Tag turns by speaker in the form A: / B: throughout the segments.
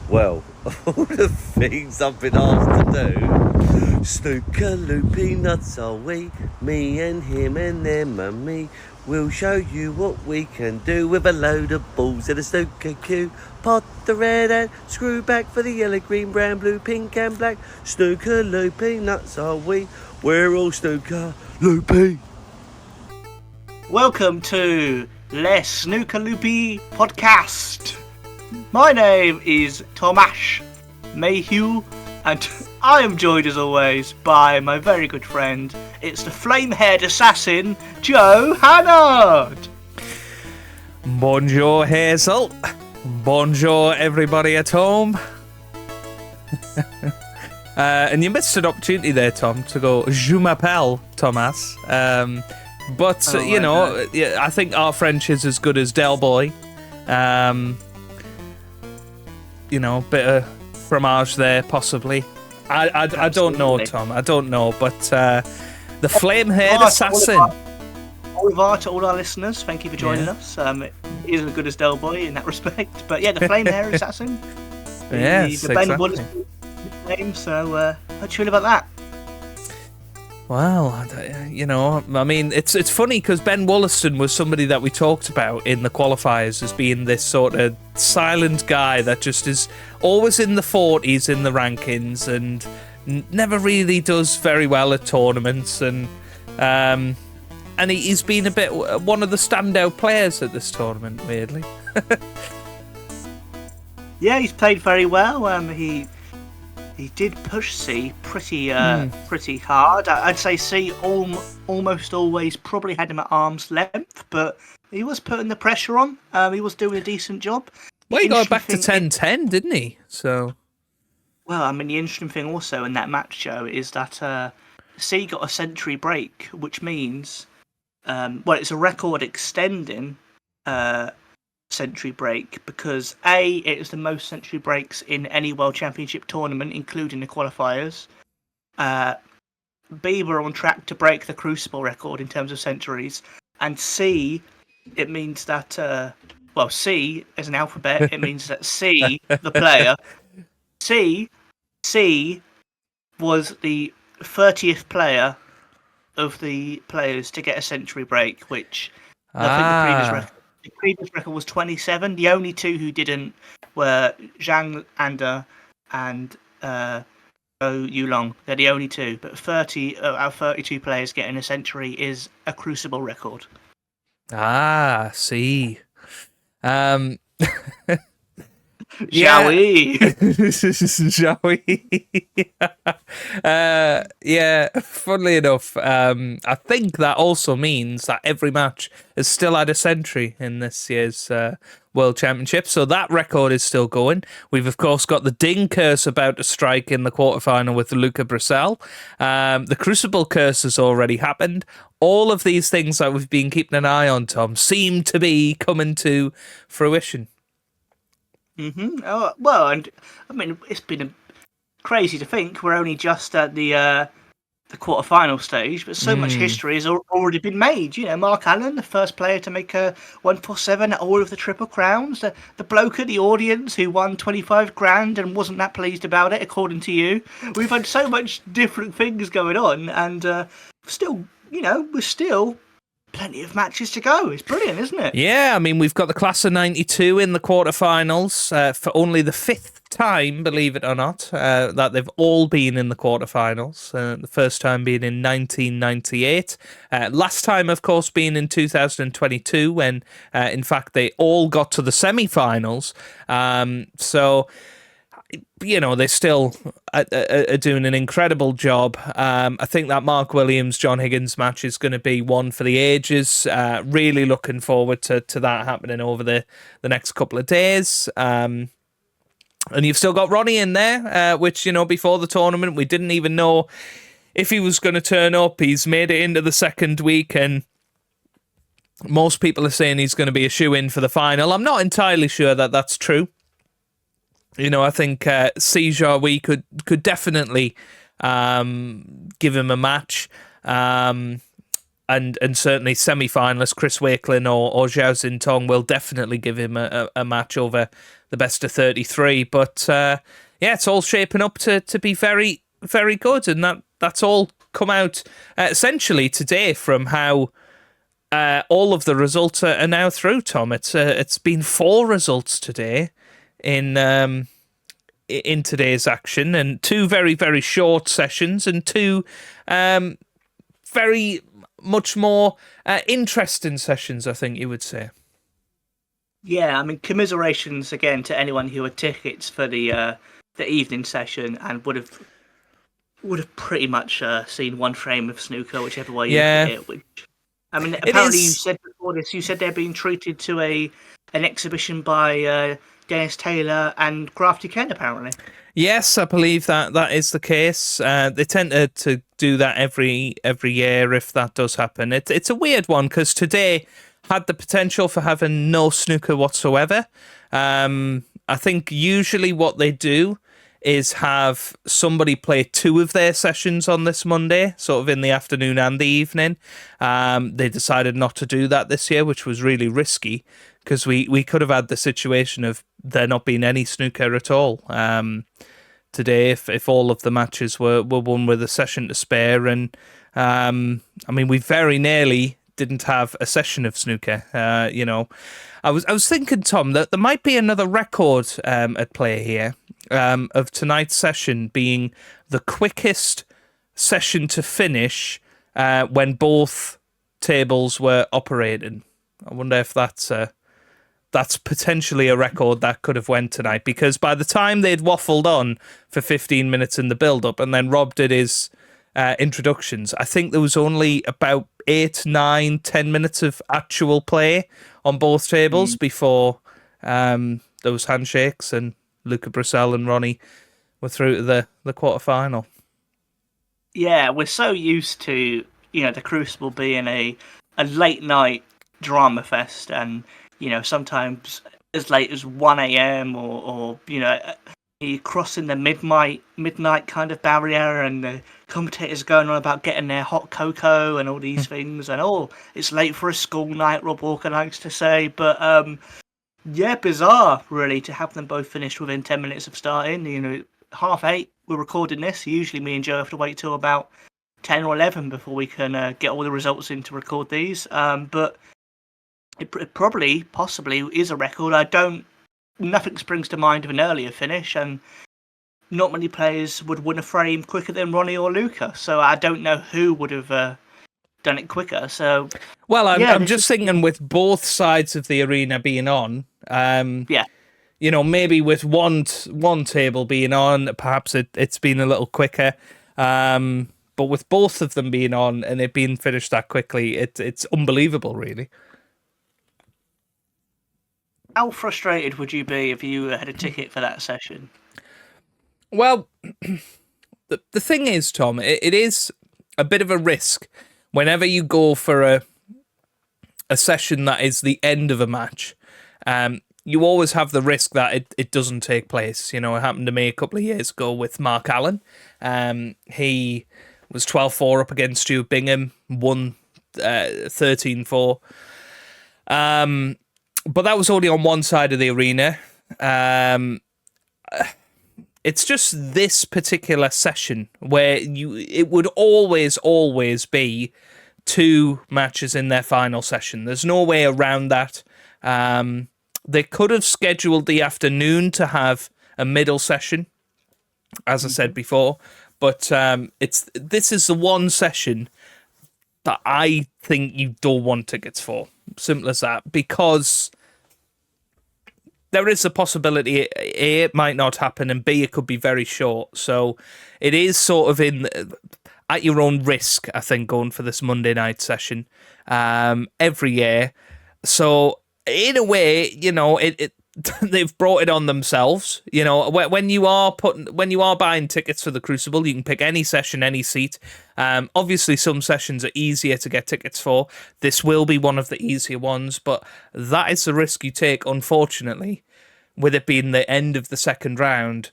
A: Well, all the things I've been asked to do. Snooker Loopy nuts are we, me and him and them and me. We'll show you what we can do with a load of balls in a snooker cue. Pot the red and screw back for the yellow, green, brown, blue, pink and black. Snooker Loopy nuts are we, we're all Snooker Loopy.
B: Welcome to Snooker Loopy Podcast. My name is Tomasz Mayhew, and I am joined as always by my very good friend. It's the flame-haired assassin, Joe Hannard.
C: Bonjour, Hazel. Bonjour, everybody at home. And you missed an opportunity there, Tom, to go, Je m'appelle Thomas. But, I think our French is as good as Del Boy. Bit of fromage there, possibly. I don't know, Tom. I don't know, but the flame-haired assassin.
B: To all our listeners, thank you for joining us. It isn't as good as Del Boy in that respect, but yeah, the flame-haired assassin.
C: Yes,
B: the Ben
C: exactly.
B: Name, so how do you feel about that?
C: Well, I mean, it's funny because Ben Wollaston was somebody that we talked about in the qualifiers as being this sort of silent guy that just is always in the 40s in the rankings and never really does very well at tournaments, and he's been a bit one of the standout players at this tournament, weirdly.
B: Yeah, he's played very well. He did push C pretty hard. I'd say C almost always probably had him at arm's length, but he was putting the pressure on. He was doing a decent job.
C: Well, he got back to 10-10, didn't he? So,
B: well, I mean, the interesting thing also in that match, Joe, is that C got a century break, which means, it's a record extending century break because A, it is the most century breaks in any World Championship tournament, including the qualifiers. B, we're on track to break the Crucible record in terms of centuries, and C, it means that C as an alphabet, it means that C, the player, C was the 30th player of the players to get a century break, which I think the previous record was 27. The only two who didn't were Zhang Anda and Zhou Yulong. They're the only two. But 30 out of 32 players getting a century is a Crucible record.
C: See.
B: Shall we?
C: Shall we? Funnily enough, I think that also means that every match has still had a century in this year's World Championship, so that record is still going. We've, of course, got the Ding curse about to strike in the quarterfinal with Luca Brissell. The Crucible curse has already happened. All of these things that we've been keeping an eye on, Tom, seem to be coming to fruition.
B: Mm-hmm. Oh, well, and I mean, it's been crazy to think we're only just at the quarterfinal stage, but so much history has already been made. You know, Mark Allen, the first player to make a 147 at all of the Triple Crowns, the bloke at the audience who won 25 grand and wasn't that pleased about it, according to you. We've had so much different things going on, and we're still plenty of matches to go. It's brilliant, isn't it?
C: Yeah, I mean, we've got the class of 92 in the quarterfinals for only the fifth time, believe it or not, that they've all been in the quarterfinals. The first time being in 1998. Last time, of course, being in 2022 when, in fact, they all got to the semi-finals. So, you know, they still are doing an incredible job. I think that Mark Williams, John Higgins match is going to be one for the ages. Really looking forward to that happening over the next couple of days. And you've still got Ronnie in there, which, you know, before the tournament, we didn't even know if he was going to turn up. He's made it into the second week, and most people are saying he's going to be a shoe-in for the final. I'm not entirely sure that that's true. You know, I think Sejar could definitely give him a match. And certainly semi-finalist Chris Wakelin or Zhao Xintong will definitely give him a match over the best of 33. But yeah, it's all shaping up to be very, very good, and that's all come out essentially today from how all of the results are now through. Tom, it's been 4 results today in today's action, and 2 very, very short sessions, and 2 very much more interesting sessions, I think you would say.
B: Yeah, I mean, commiserations again to anyone who had tickets for the evening session and would have pretty much seen one frame of snooker, whichever way you look at it. Which, I mean, apparently you said before this, you said they're being treated to an exhibition by Dennis Taylor and Crafty Ken, apparently.
C: Yes, I believe that is the case. They tend to do that every year if that does happen. It's a weird one because today had the potential for having no snooker whatsoever. I think usually what they do is have somebody play 2 of their sessions on this Monday, sort of in the afternoon and the evening. They decided not to do that this year, which was really risky because we could have had the situation of there not being any snooker at all today if all of the matches were won with a session to spare. And I mean, we very nearly didn't have a session of snooker. I was thinking, Tom, that there might be another record at play here of tonight's session being the quickest session to finish when both tables were operating. I wonder if that's potentially a record that could have went tonight, because by the time they'd waffled on for 15 minutes in the build-up and then Rob did his introductions, I think there was only about 8, 9, 10 minutes of actual play on both tables before those handshakes and Luca Brissell and Ronnie were through to the quarter-final.
B: Yeah, we're so used to, the Crucible being a late-night drama fest, and sometimes as late as 1 a.m. or you crossing the midnight kind of barrier, and the commentators going on about getting their hot cocoa and all these things, and it's late for a school night, Rob Walker likes to say. But bizarre really to have them both finished within 10 minutes of starting. 8:30 we're recording this. Usually me and Joe have to wait till about 10 or 11 before we can get all the results in to record these. But it possibly is a record. Nothing springs to mind of an earlier finish, and not many players would win a frame quicker than Ronnie or Luca. So I don't know who would have done it quicker. So,
C: well, I'm just thinking with both sides of the arena being on. Maybe with one table being on, perhaps it's been a little quicker. But with both of them being on and it being finished that quickly, it's unbelievable, really.
B: How frustrated would you be if you had a ticket for that session?
C: Well, the thing is, Tom, it is a bit of a risk whenever you go for a session that is the end of a match. You always have the risk that it doesn't take place. It happened to me a couple of years ago with Mark Allen. He was 12-4 up against Stu Bingham, won 13-4. But that was only on one side of the arena. It's just this particular session where it would always be 2 matches in their final session. There's no way around that. They could have scheduled the afternoon to have a middle session, as I said before, but this is the one session that I think you don't want tickets for. Simple as that, because there is a possibility A, it might not happen, and B, it could be very short. So it is sort of at your own risk, I think, going for this Monday night session every year. So in a way, they've brought it on themselves. When you are buying tickets for the Crucible, you can pick any session, any seat. Obviously, some sessions are easier to get tickets for. This will be one of the easier ones, but that is the risk you take, unfortunately, with it being the end of the second round,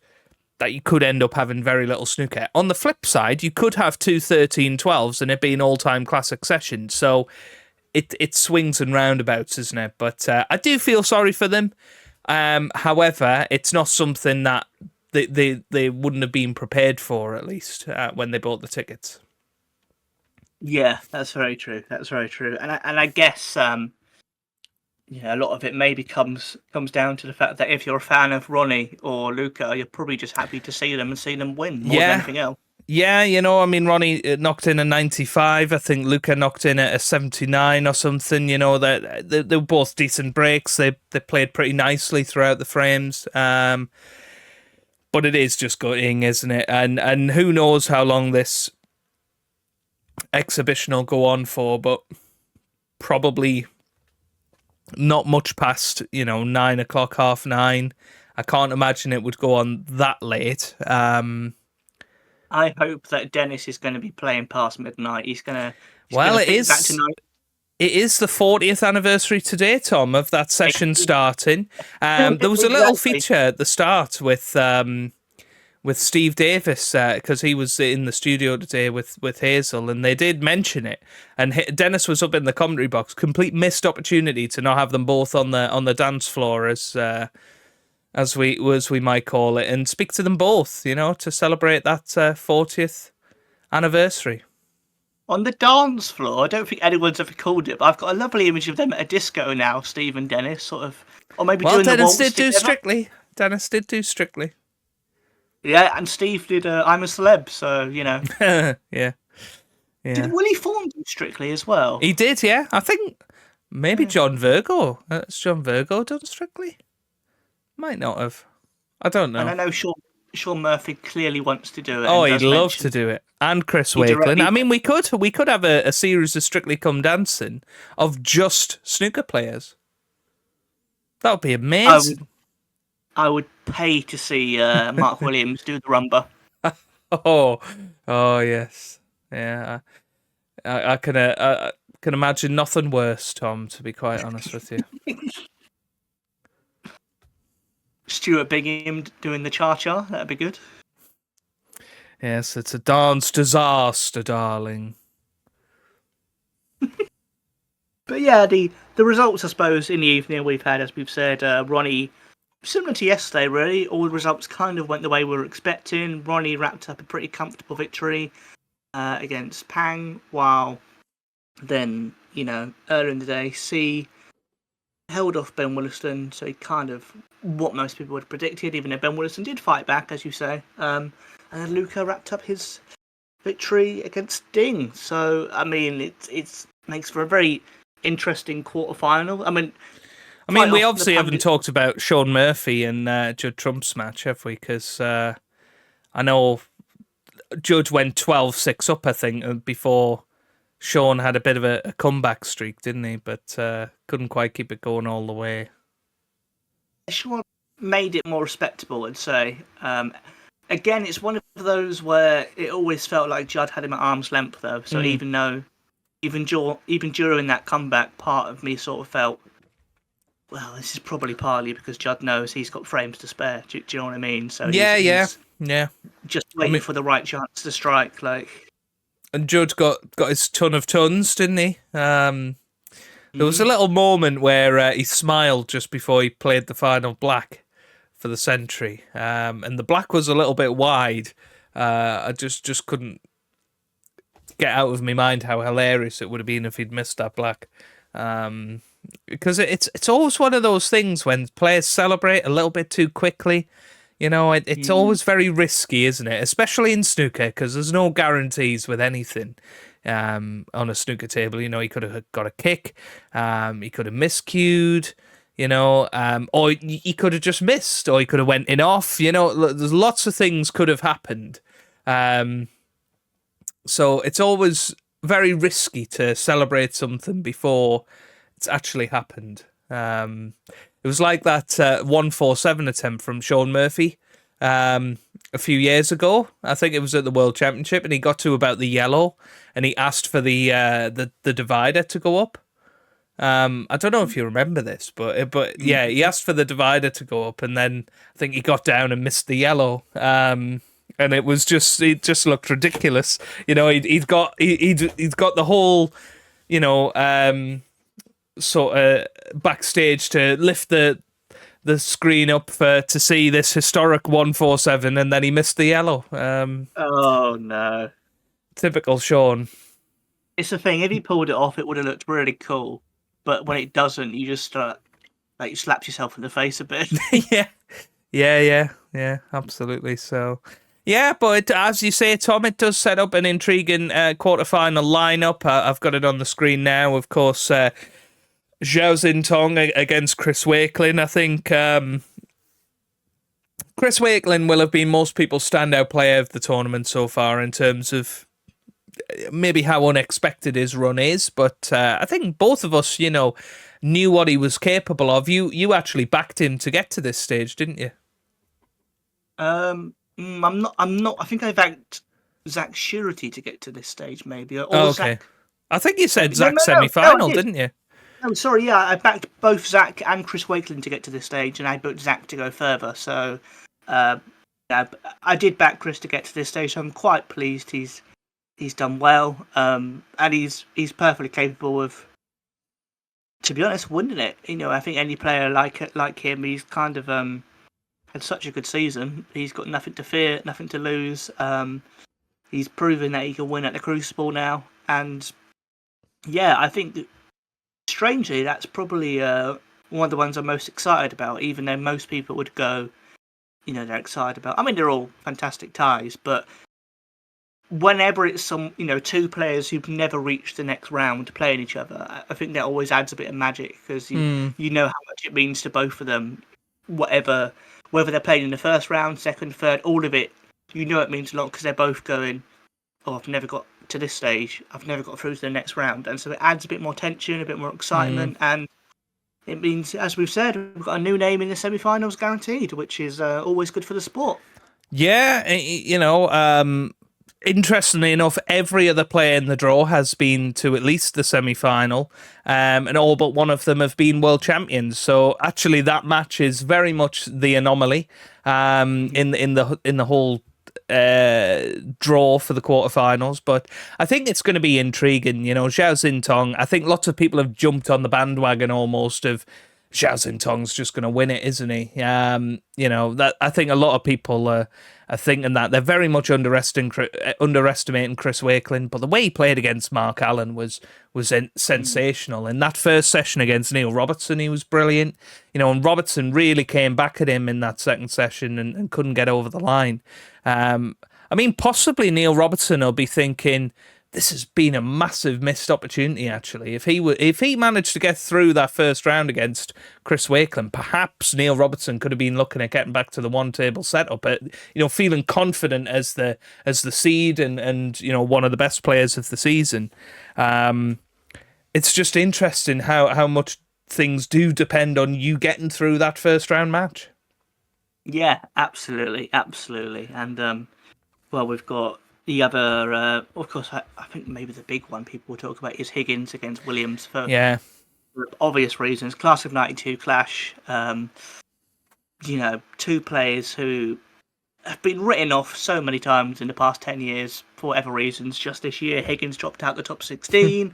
C: that you could end up having very little snooker. On the flip side, you could have 2 13-12s and it be an all-time classic session. So it swings and roundabouts, isn't it? But I do feel sorry for them. However, it's not something that they wouldn't have been prepared for, at least when they bought the tickets.
B: Yeah, that's very true. That's very true. And I guess a lot of it maybe comes down to the fact that if you're a fan of Ronnie or Luca, you're probably just happy to see them and see them win more than anything else.
C: Yeah, I mean, Ronnie knocked in a 95. I think Luca knocked in a 79 or something. They were both decent breaks. They played pretty nicely throughout the frames. But it is just gutting, isn't it? And who knows how long this exhibition will go on for, but probably not much past 9 o'clock, 9:30. I can't imagine it would go on that late.
B: I hope that Dennis is going to be playing past midnight. He's going to.
C: It is the 40th anniversary today, Tom, of that session starting. There was a little feature at the start with Steve Davis because he was in the studio today with Hazel, and they did mention it. And Dennis was up in the commentary box. Complete missed opportunity to not have them both on the dance floor as we might call it, and speak to them both, to celebrate that 40th anniversary.
B: On the dance floor, I don't think anyone's ever called it, but I've got a lovely image of them at a disco now, Steve and Dennis, sort of, or maybe doing the waltz together.
C: Dennis did do Strictly.
B: Yeah, and Steve did I'm a Celeb, so,
C: Yeah.
B: Did Willie Thorne do Strictly as well?
C: He did, yeah. I think maybe John Virgo. Has John Virgo done Strictly? Might not have. I don't know.
B: And I know Sean Murphy clearly wants to do it.
C: Oh, he'd love to do it. And Chris Wakelin. I mean, we could have a series of Strictly Come Dancing of just snooker players. That would be amazing.
B: I would pay to see Mark Williams do the rumba.
C: Oh, yes. Yeah. I can imagine nothing worse, Tom, to be quite honest with you.
B: Stuart Bingham doing the cha-cha, that'd be good.
C: Yes, it's a dance disaster, darling.
B: But yeah, the results, I suppose, in the evening we've had, as we've said, Ronnie, similar to yesterday, really, all the results kind of went the way we were expecting. Ronnie wrapped up a pretty comfortable victory against Pang, while then, earlier in the day, C held off Ben Williston, so he kind of what most people would have predicted, even though Ben Williston did fight back, as you say. And then Luca wrapped up his victory against Ding. So, I mean, it makes for a very interesting quarterfinal. I mean,
C: we obviously haven't talked about Sean Murphy and Judd Trump's match, have we? Because I know Judd went 12-6 up, I think, before Sean had a bit of a comeback streak, didn't he? But couldn't quite keep it going all the way.
B: Sean made it more respectable, I'd say. Again, it's one of those where it always felt like Judd had him at arm's length, though. So even during that comeback, part of me sort of felt, well, this is probably partly because Judd knows he's got frames to spare. Do you know what I mean? So he's just waiting for the right chance to strike, like.
C: And Judd got his ton of tons, didn't he? There was a little moment where he smiled just before he played the final black for the century, and the black was a little bit wide. I just couldn't get out of my mind how hilarious it would have been if he'd missed that black. Because it's always one of those things when players celebrate a little bit too quickly. It's always very risky, isn't it? Especially in snooker, because there's no guarantees with anything. On a snooker table, he could have got a kick, he could have miscued, or he could have just missed, or he could have went in off. There's lots of things could have happened. So it's always very risky to celebrate something before it's actually happened. It was like that 147 attempt from Sean Murphy a few years ago. I think it was at the World Championship, and he got to about the yellow, and he asked for the divider to go up. I don't know if you remember this, but yeah, he asked for the divider to go up, and then I think he got down and missed the yellow. And it just looked ridiculous. He'd got the whole, sort of backstage to lift the the screen up to see this historic 147, and then he missed the yellow.
B: Oh no!
C: Typical Sean.
B: It's the thing. If he pulled it off, it would have looked really cool. But when it doesn't, you just you slap yourself in the face a bit.
C: Yeah, absolutely. So, yeah, but as you say, Tom, it does set up an intriguing quarterfinal lineup. I've got it on the screen now. Of course, Zhao Xintong against Chris Wakelin. I think Chris Wakelin will have been most people's standout player of the tournament so far in terms of maybe how unexpected his run is. But I think both of us, knew what he was capable of. You actually backed him to get to this stage, didn't you?
B: I'm not. I think I backed Zach Surety to get to this stage, maybe. Or
C: okay.
B: Zach...
C: I think you said Zach semi-final, didn't you?
B: No, sorry. Yeah, I backed both Zach and Chris Wakelin to get to this stage, and I booked Zach to go further. So, I did back Chris to get to this stage. So I'm quite pleased. He's done well, and he's perfectly capable of, to be honest, winning it. I think any player like him, he's kind of had such a good season. He's got nothing to fear, nothing to lose. He's proven that he can win at the Crucible now, and yeah, I think that, strangely, that's probably one of the ones I'm most excited about. Even though most people would go, they're excited about. I mean, they're all fantastic ties, but whenever it's two players who've never reached the next round playing each other, I think that always adds a bit of magic because you know how much it means to both of them. Whether they're playing in the first round, second, third, all of it, it means a lot because they're both going, oh, I've never got to this stage, I've never got through to the next round, and so it adds a bit more tension, a bit more excitement, and it means, as we've said, we've got a new name in the semi-finals guaranteed, which is always good for the sport.
C: Yeah, interestingly enough, every other player in the draw has been to at least the semi-final, and all but one of them have been world champions. So actually, that match is very much the anomaly in the whole draw for the quarterfinals. But I think it's going to be intriguing. Zhao Xintong, I think lots of people have jumped on the bandwagon almost of Zhao Xintong's just going to win it, isn't he? That I think a lot of people are thinking that. They're very much underestimating Chris Wakelin, but the way he played against Mark Allen was sensational. In that first session against Neil Robertson, he was brilliant. And Robertson really came back at him in that second session and couldn't get over the line. Possibly Neil Robertson will be thinking, this has been a massive missed opportunity, actually. If he managed to get through that first round against Chris Wakelin, perhaps Neil Robertson could have been looking at getting back to the one-table setup, but feeling confident as the seed and one of the best players of the season. It's just interesting how much things do depend on you getting through that first round match.
B: Yeah, absolutely, and we've got the other, of course, I think maybe the big one people will talk about is Higgins against Williams for obvious reasons. Class of '92 clash. Two players who have been written off so many times in the past 10 years for whatever reasons. Just this year, Higgins dropped out the top 16.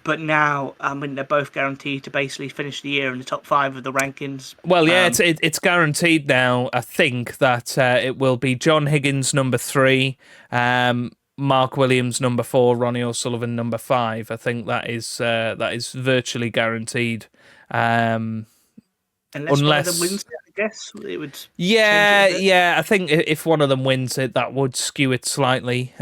B: But now, they're both guaranteed to basically finish the year in the top 5 of the rankings.
C: Well, yeah, it's guaranteed now. I think that it will be John Higgins number 3, Mark Williams number 4, Ronnie O'Sullivan number 5. I think that is virtually guaranteed.
B: Unless one of them wins it, I guess it would.
C: Yeah. I think if one of them wins it, that would skew it slightly.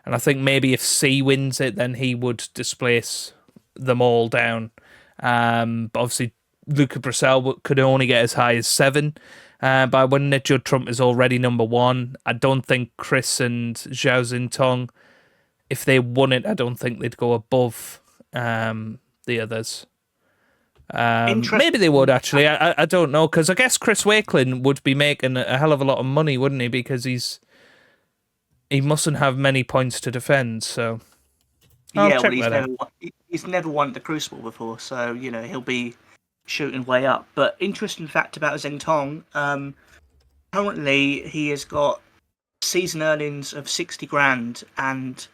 C: And I think maybe if C wins it, then he would displace them all down. But obviously, Luca Brissell could only get as high as 7 by winning it. Judd Trump is already number 1. I don't think Chris and Zhao Xintong, if they won it, I don't think they'd go above the others. Maybe they would, actually. I don't know, because I guess Chris Wakelin would be making a hell of a lot of money, wouldn't he? Because he mustn't have many points to defend, so
B: he's never won the Crucible before, so he'll be shooting way up. But interesting fact about Xintong, currently he has got season earnings of 60 grand, and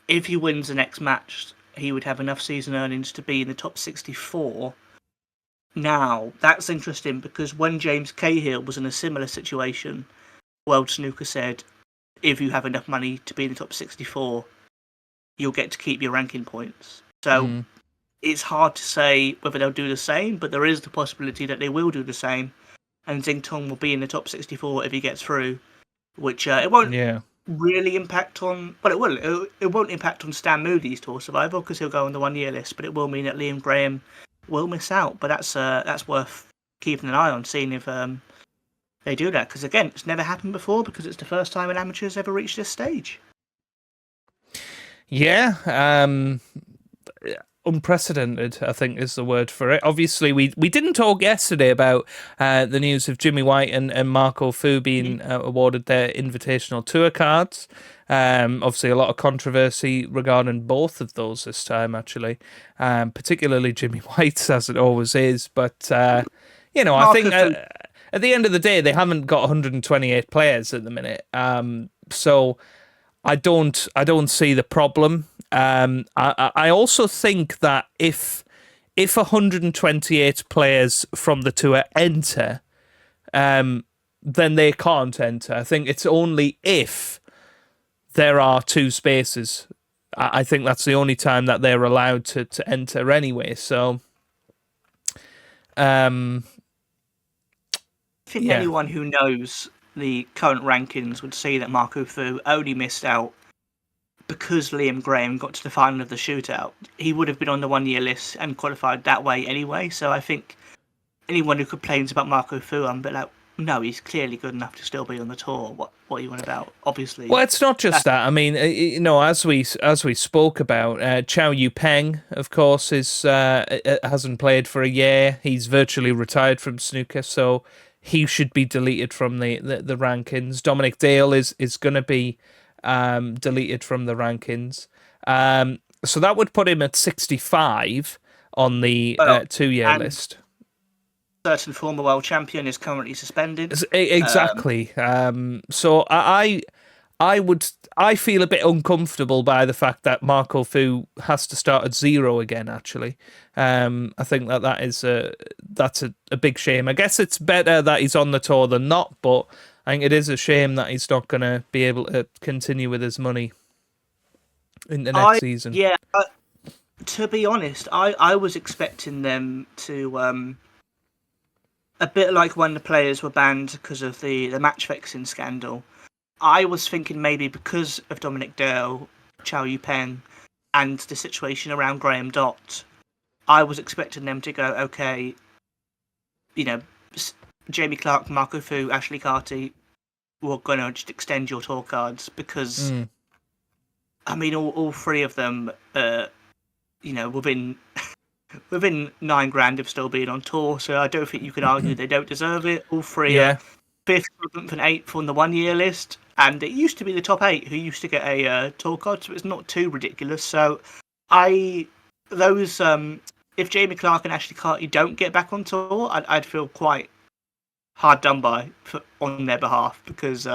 B: if he wins the next match, he would have enough season earnings to be in the top 64 now, that's interesting because when James Cahill was in a similar situation, World Snooker said, if you have enough money to be in the top 64, you'll get to keep your ranking points. So it's hard to say whether they'll do the same, but there is the possibility that they will do the same, and Xingtong will be in the top 64 if he gets through, which it won't really impact on... Well, it will. It won't impact on Stan Moody's tour survival because he'll go on the one-year list, but it will mean that Liam Graham will miss out. But that's worth keeping an eye on, seeing if they do that. Because, again, it's never happened before because it's the first time an amateur's ever reached this stage.
C: Yeah, unprecedented, I think, is the word for it. Obviously, we didn't talk yesterday about the news of Jimmy White and Marco Fu being awarded their invitational tour cards. Obviously, a lot of controversy regarding both of those this time, actually, particularly Jimmy White's, as it always is. But, I think at the end of the day, they haven't got 128 players at the minute. So I don't see the problem. I also think that if 128 players from the tour enter, then they can't enter. I think it's only if there are two spaces. I think that's the only time that they're allowed to enter anyway. So, I
B: think anyone who knows the current rankings would see that Marco Fu only missed out because Liam Graham got to the final of the shootout. He would have been on the one-year list and qualified that way anyway. So I think anyone who complains about Marco Fu, I'm a bit like, no, he's clearly good enough to still be on the tour. What are you on about? Obviously.
C: Well, it's not just that. I mean, as we spoke about, Chow Yu Peng, of course, hasn't played for a year. He's virtually retired from snooker, so he should be deleted from the rankings. Dominic Dale is going to be deleted from the rankings. So that would put him at 65 on the 2-year list.
B: Certain former world champion is currently suspended.
C: Exactly. So I feel a bit uncomfortable by the fact that Marco Fu has to start at 0 again. Actually, I think that's a big shame. I guess it's better that he's on the tour than not, but I think it is a shame that he's not going to be able to continue with his money in the next season.
B: Yeah, to be honest, I was expecting them to, a bit like when the players were banned because of the match fixing scandal. I was thinking maybe because of Dominic Dale, Chow Yu Peng, and the situation around Graham Dott, I was expecting them to go, okay, Jamie Clark, Marco Fu, Ashley Carty, we're going to just extend your tour cards because, I mean, all three of them, within $9,000 of still being on tour, so I don't think you can argue they don't deserve it. All three are 5th, 7th, and 8th on the one-year list, and it used to be the top 8 who used to get a tour card, so it's not too ridiculous. So if Jamie Clark and Ashley Carty don't get back on tour, I'd feel quite hard done by on their behalf because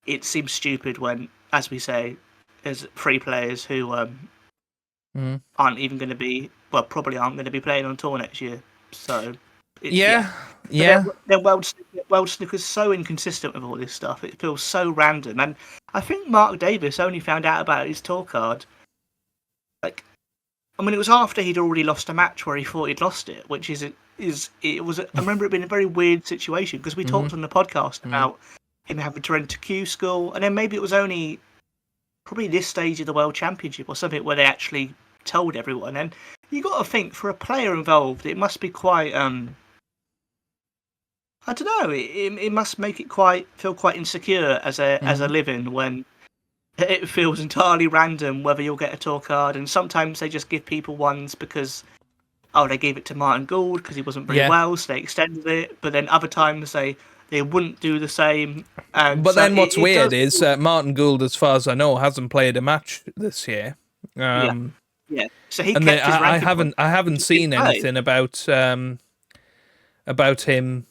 B: it seems stupid when, as we say, there's 3 players who aren't even going to be, probably aren't going to be playing on tour next year. So Then World Snooker's so inconsistent with all this stuff. It feels so random, and I think Mark Davis only found out about his tour card. It was after he'd already lost a match where he thought he'd lost it, which I remember it being a very weird situation because we talked on the podcast about him having to enter Q school, and then maybe it was only probably this stage of the World Championship or something where they actually told everyone. And you got to think, for a player involved, it must be quite I don't know. It must make it feel quite insecure as a living when it feels entirely random whether you'll get a tour card, and sometimes they just give people ones because they gave it to Martin Gould because he wasn't very well, so they extended it. But then other times they wouldn't do the same.
C: But then what's weird is Martin Gould, as far as I know, hasn't played a match this year.
B: So he
C: and
B: kept his
C: I haven't seen anything about him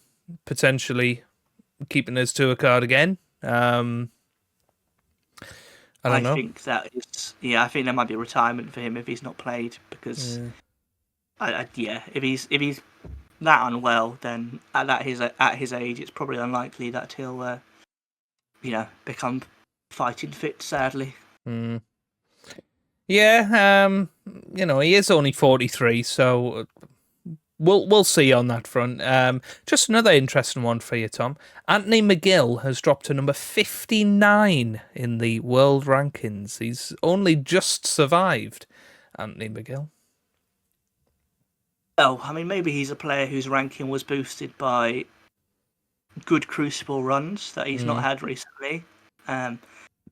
C: potentially keeping his tour card again. I don't know.
B: Think that is, I think there might be a retirement for him if he's not played because, if he's that unwell, then at his age, it's probably unlikely that he'll become fighting fit. Sadly.
C: Mm. Yeah, he is only 43, so we'll see on that front. Just another interesting one for you, Tom. Anthony McGill has dropped to number 59 in the world rankings. He's only just survived, Anthony McGill.
B: Well, I mean, maybe he's a player whose ranking was boosted by good Crucible runs that he's not had recently. But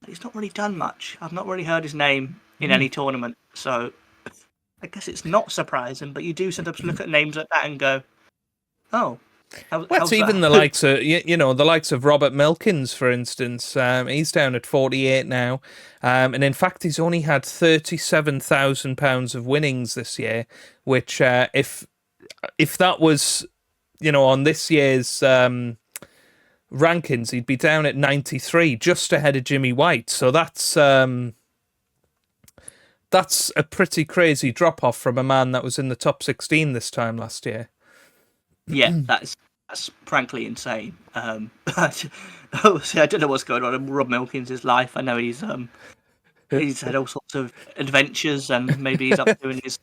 B: he's not really done much. I've not really heard his name in any tournament, so I guess it's not surprising. But you do sometimes look at names like that and go, "Oh,
C: how's even that?" the likes of Robert Milkins, for instance. He's down at 48 now, and in fact, he's only had £37,000 of winnings this year. Which, if that was, on this year's rankings, he'd be down at 93, just ahead of Jimmy White. So that's a pretty crazy drop off from a man that was in the top 16 this time last year.
B: Yeah, that's frankly insane. I don't know what's going on in Rob Milkins' life. I know he's had all sorts of adventures, and maybe he's up doing his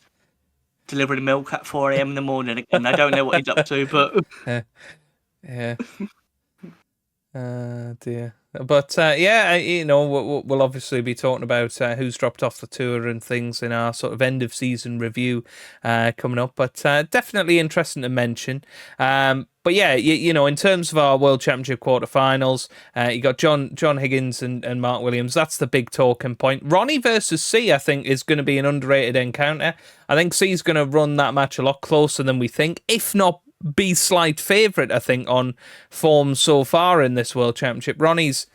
B: delivering milk at 4 a.m. in the morning again. I don't know what he's up to, but
C: yeah. Dear. But we'll obviously be talking about who's dropped off the tour and things in our sort of end of season review coming up. But definitely interesting to mention. But yeah, in terms of our World Championship quarterfinals, you got John Higgins and Mark Williams. That's the big talking point. Ronnie versus C, I think, is going to be an underrated encounter. I think C's going to run that match a lot closer than we think, if not be slight favourite, I think, on form so far in this World Championship. Ronnie's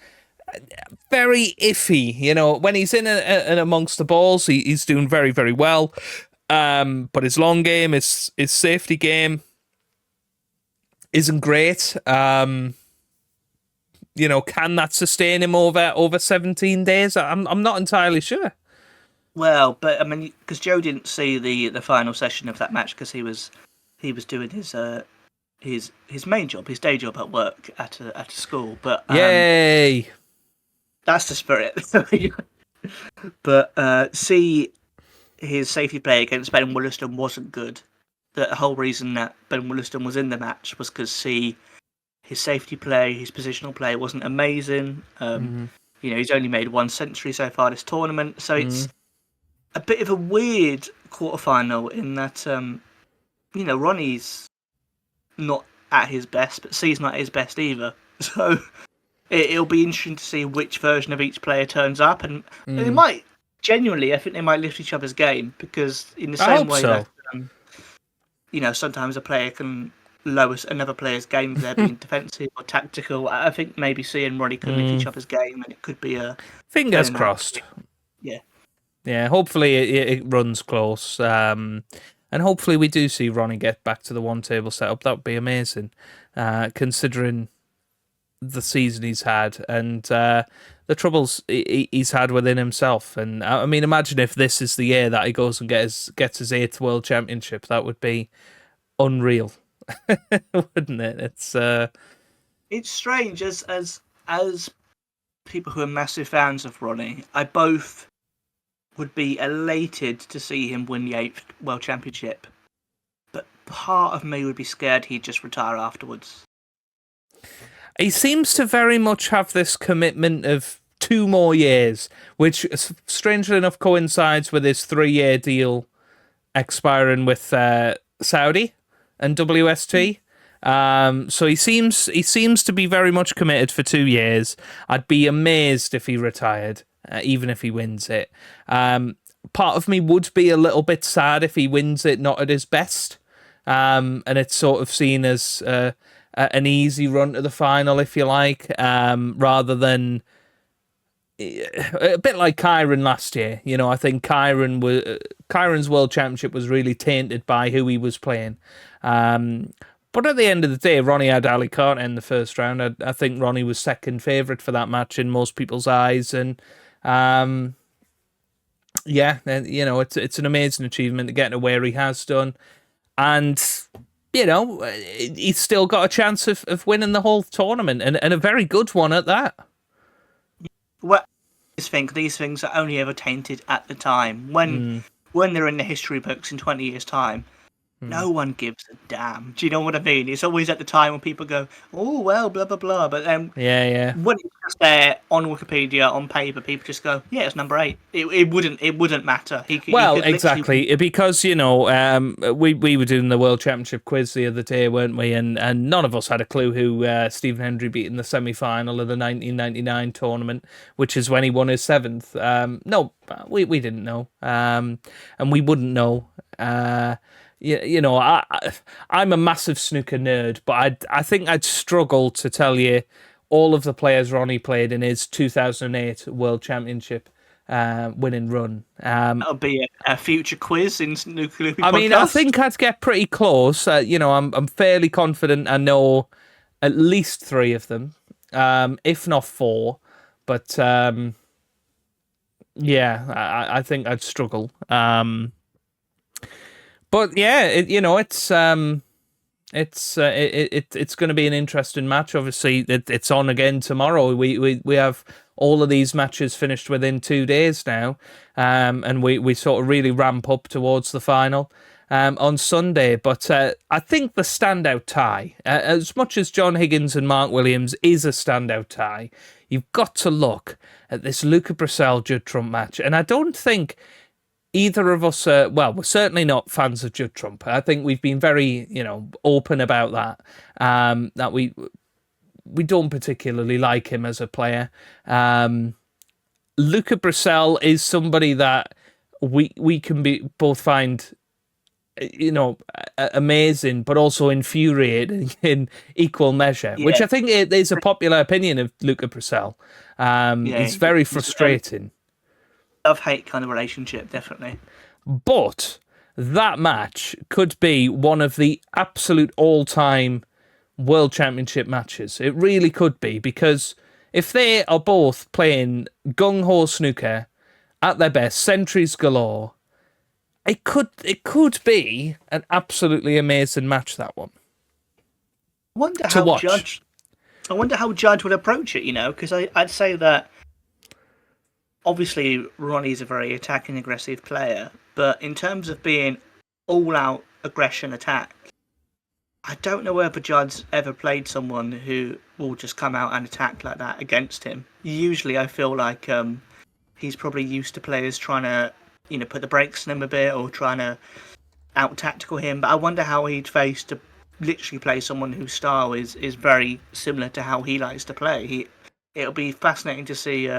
C: very iffy, when he's in and amongst the balls, he's doing very, very well. But his long game, his safety game isn't great. Can that sustain him over 17 days? I'm not entirely sure.
B: Well, but I mean, because Joe didn't see the final session of that match because he was doing his main job, his day job at work at a school. But
C: yay,
B: that's the spirit. But see, his safety play against Ben Williston wasn't good. The whole reason that Ben Williston was in the match was because his safety play, his positional play wasn't amazing. He's only made one century so far this tournament, so it's a bit of a weird quarterfinal in that. Ronnie's not at his best, but C's not at his best either. So it'll be interesting to see which version of each player turns up, and they might genuinely. I think they might lift each other's game, because in the same way that sometimes a player can lower another player's game if they're being defensive or tactical. I think maybe C and Ronnie could lift each other's game, and it could be a
C: fingers crossed. Yeah. Hopefully it runs close. And hopefully we do see Ronnie get back to the one-table setup. That would be amazing, considering the season he's had and the troubles he's had within himself. And I mean, imagine if this is the year that he goes and gets his 8th World Championship. That would be unreal, wouldn't it?
B: It's strange as people who are massive fans of Ronnie. I both would be elated to see him win the 8th World Championship, but part of me would be scared he'd just retire afterwards.
C: He seems to very much have this commitment of 2 more years, which strangely enough coincides with his 3-year deal expiring with Saudi and WST. So he seems to be very much committed for 2 years. I'd be amazed if he retired. Even if he wins it. Part of me would be a little bit sad if he wins it not at his best. And it's sort of seen as an easy run to the final, if you like, rather than a bit like Kyron last year. I think Kyron's World Championship was really tainted by who he was playing. But at the end of the day, Ronnie had Ali Carter in the first round. I think Ronnie was second favourite for that match in most people's eyes. And it's an amazing achievement to get to where he has done. And he's still got a chance of winning the whole tournament, and a very good one at that.
B: Well, I just think these things are only ever tainted at the time. When they're in the history books in 20 years' time, no one gives a damn. Do you know what I mean? It's always at the time when people go, oh, well, blah, blah, blah. But then when it's just there on Wikipedia, on paper, people just go, yeah, it's number 8. It wouldn't matter. He could
C: exactly. Because, we were doing the World Championship quiz the other day, weren't we? And none of us had a clue who Stephen Hendry beat in the semi-final of the 1999 tournament, which is when he won his 7th. No, we didn't know. And we wouldn't know. I'm a massive snooker nerd, but I think I'd struggle to tell you all of the players Ronnie played in his 2008 World Championship winning run.
B: That'll be a future quiz in Snooker Loopy Podcast.
C: I mean, I think I'd get pretty close. I'm fairly confident I know at least 3 of them, if not 4. But I think I'd struggle. But yeah, it's going to be an interesting match. Obviously, it's on again tomorrow. We have all of these matches finished within 2 days now, and we sort of really ramp up towards the final on Sunday. But I think the standout tie, as much as John Higgins and Mark Williams is a standout tie, you've got to look at this Luca Brissell-Judd Trump match, and I don't think either of us, we're certainly not fans of Judd Trump. I think we've been very, open about that. That we don't particularly like him as a player. Luca Brissell is somebody that we can both find, amazing, but also infuriating in equal measure. Which I think is a popular opinion of Luca Brissell. It's very frustrating.
B: Love-hate kind of relationship, definitely.
C: But that match could be one of the absolute all-time World Championship matches. It really could be, because if they are both playing gung-ho snooker at their best, centuries galore, it could be an absolutely amazing match, that one.
B: I wonder how Judd would approach it, because I'd say that obviously, Ronnie's a very attacking, aggressive player, but in terms of being all-out aggression attack, I don't know whether Judd's ever played someone who will just come out and attack like that against him. Usually, I feel like he's probably used to players trying to, put the brakes on him a bit or trying to out-tactical him, but I wonder how he'd face to literally play someone whose style is very similar to how he likes to play. It'll be fascinating to see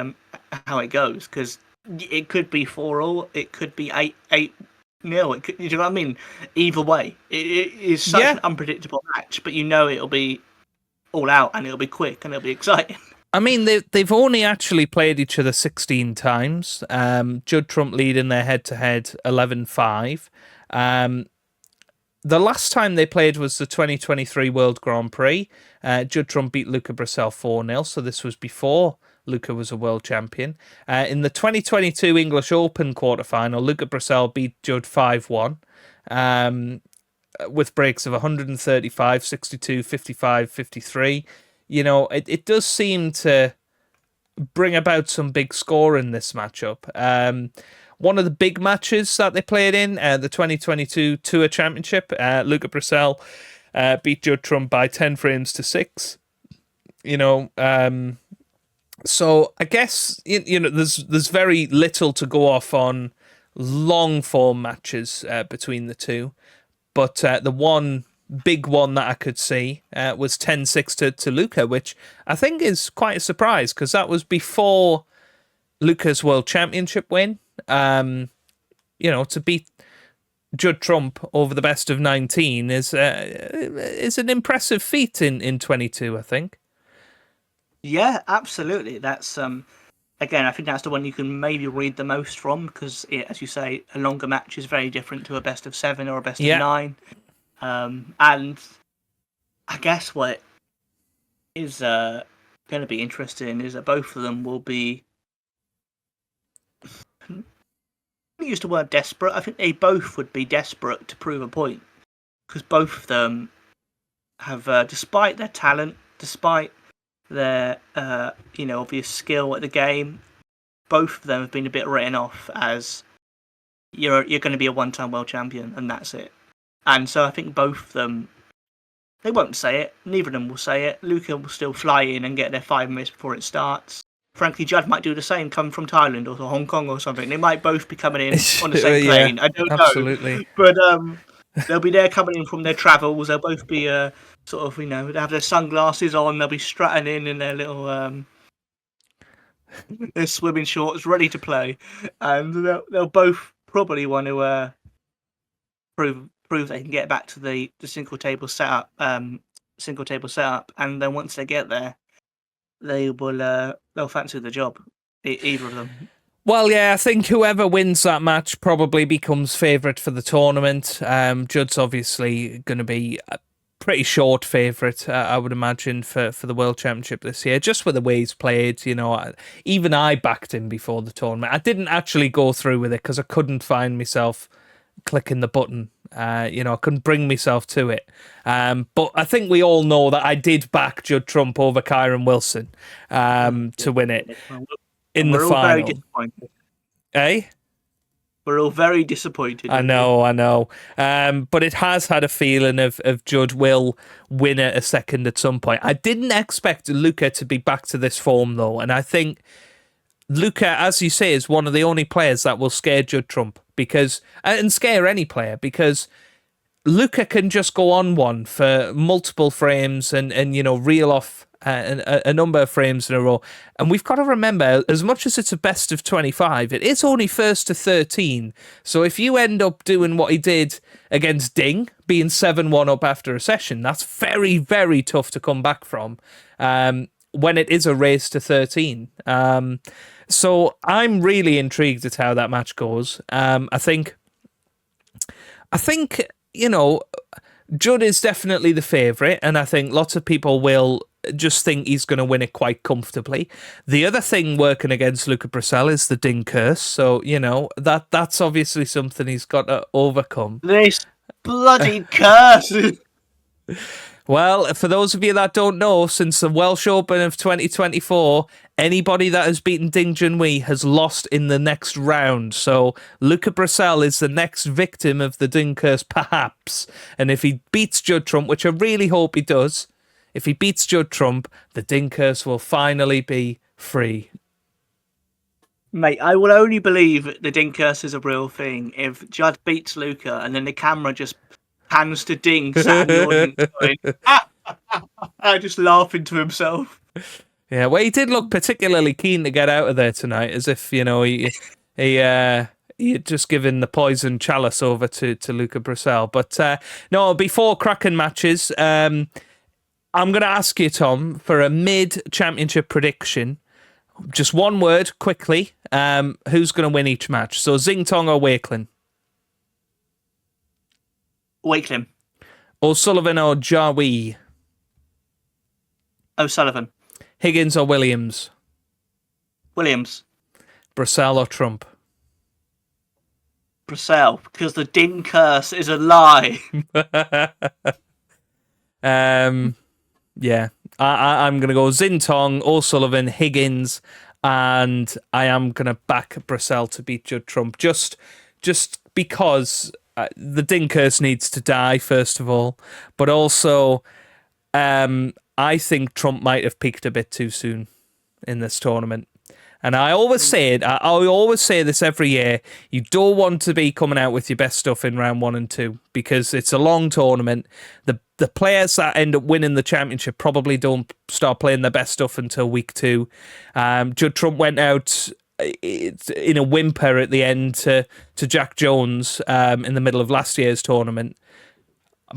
B: how it goes, because it could be 4-4, it could be 8-0. You know what I mean? Either way, it is such an unpredictable match, but it'll be all out and it'll be quick and it'll be exciting.
C: I mean, they've only actually played each other 16 times. Judd Trump leading their head-to-head 11-5. The last time they played was the 2023 World Grand Prix. Judd Trump beat Luca Brissell 4-0, so this was before Luca was a world champion. In the 2022 English Open quarterfinal, Luca Brissell beat Judd 5-1, with breaks of 135, 62, 55, 53. It does seem to bring about some big score in this matchup. One of the big matches that they played in, the 2022 Tour Championship, Luca Brissell beat Judd Trump by 10 frames to 6. So I guess there's very little to go off on long form matches between the two, but the one big one that I could see was 10-6 to Luca, which I think is quite a surprise, because that was before Luca's World Championship win. To beat Judd Trump over the best of 19 is an impressive feat in 22, I think.
B: Yeah, absolutely. That's again, I think that's the one you can maybe read the most from, because, as you say, a longer match is very different to a best of 7 or a best of 9. And I guess what is going to be interesting is that both of them will be. I use the word desperate. I think they both would be desperate to prove a point. because both of them have, despite their talent, despite their obvious skill at the game, both of them have been a bit written off as you're going to be a one-time world champion and that's it. And so I think both of them, they won't say it. Neither of them will say it. Luca will still fly in and get there 5 minutes before it starts. Frankly, Judd might do the same, come from Thailand or Hong Kong or something. They might both be coming in on the same plane. I don't know. But they'll be there coming in from their travels. They'll both be sort of, they have their sunglasses on. They'll be strutting in their little their swimming shorts, ready to play. And they'll both probably want to prove they can get back to the single table setup. And then once they get there, they'll fancy the job. Either of them.
C: Well, yeah, I think whoever wins that match probably becomes favourite for the tournament. Judd's obviously going to be a pretty short favourite, I would imagine, for the World Championship this year, just with the way he's played. Even I backed him before the tournament. I didn't actually go through with it because I couldn't find myself clicking the button. I couldn't bring myself to it. But I think we all know that I did back Judd Trump over Kyron Wilson to win it in the final. We're all very disappointed.
B: Eh? We're all very disappointed.
C: I know. But it has had a feeling of Judd will win it a second at some point. I didn't expect Luca to be back to this form, though. And I think Luca, as you say, is one of the only players that will scare Judd Trump and scare any player, because Luca can just go on one for multiple frames and reel off a number of frames in a row. And we've got to remember, as much as it's a best of 25, it is only first to 13. So if you end up doing what he did against Ding, being 7-1 up after a session, that's very, very tough to come back from when it is a race to 13. So I'm really intrigued at how that match goes. I think Judd is definitely the favourite, and I think lots of people will just think he's going to win it quite comfortably. The other thing working against Luca Bracel is the Ding curse, so that's obviously something he's got to overcome.
B: This bloody curse!
C: Well, for those of you that don't know, since the Welsh Open of 2024, anybody that has beaten Ding Junhui has lost in the next round. So Luca Bracel is the next victim of the Ding curse, perhaps. And if he beats Judd Trump, which I really hope he does, if he beats Judd Trump, the Ding curse will finally be free.
B: Mate, I will only believe the Ding curse is a real thing if Judd beats Luca and then the camera just pans to Ding sat in the audience going, just laughing to himself.
C: Yeah, well, he did look particularly keen to get out of there tonight, as if, he had just given the poison chalice over to Luca Bracel. But no, before cracking matches, I'm going to ask you, Tom, for a mid-championship prediction. Just one word, quickly. Who's going to win each match? So Xingtong or Wakelin?
B: Wakelin.
C: O'Sullivan or Jarwi?
B: O'Sullivan.
C: Higgins or Williams?
B: Williams.
C: Bracel or Trump?
B: Bracel, because the Ding curse is a lie.
C: Yeah. I'm going to go Xintong, O'Sullivan, Higgins, and I am going to back Bracel to beat Judd Trump, just because the Ding curse needs to die, first of all, but also I think Trump might have peaked a bit too soon in this tournament. And I always say it, I always say this every year, you don't want to be coming out with your best stuff in round 1 and 2 because it's a long tournament. The players that end up winning the championship probably don't start playing their best stuff until week 2. Judd Trump went out in a whimper at the end to Jack Jones in the middle of last year's tournament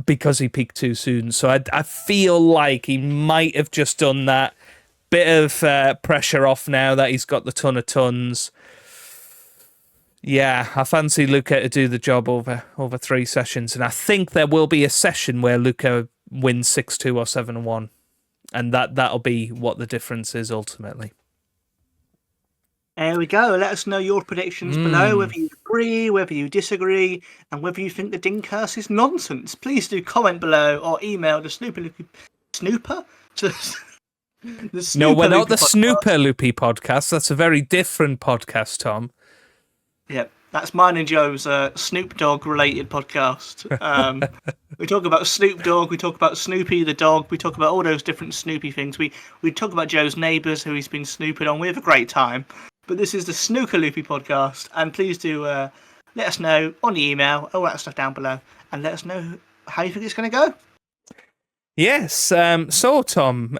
C: because he peaked too soon. So I feel like he might have just done that. Bit of pressure off now that he's got the ton of tons. Yeah, I fancy Luca to do the job over 3 sessions, and I think there will be a session where Luca wins 6-2 or 7-1, and that'll be what the difference is ultimately.
B: There we go. Let us know your predictions below, whether you agree, whether you disagree, and whether you think the ding curse is nonsense. Please do comment below or email the Snooper Loopy Snooper to the Snooper
C: No, we're not
B: Loopy
C: the
B: podcast.
C: Snooper Loopy Podcast. That's a very different podcast, Tom.
B: Yep, that's mine and Joe's Snoop Dogg related podcast. We talk about Snoop Dogg, we talk about Snoopy the dog, we talk about all those different Snoopy things. We talk about Joe's neighbours who he's been snooping on. We have a great time. But this is the Snooker Loopy Podcast, and please do let us know on the email, all that stuff down below, and let us know how you think it's going to go.
C: Yes, so Tom,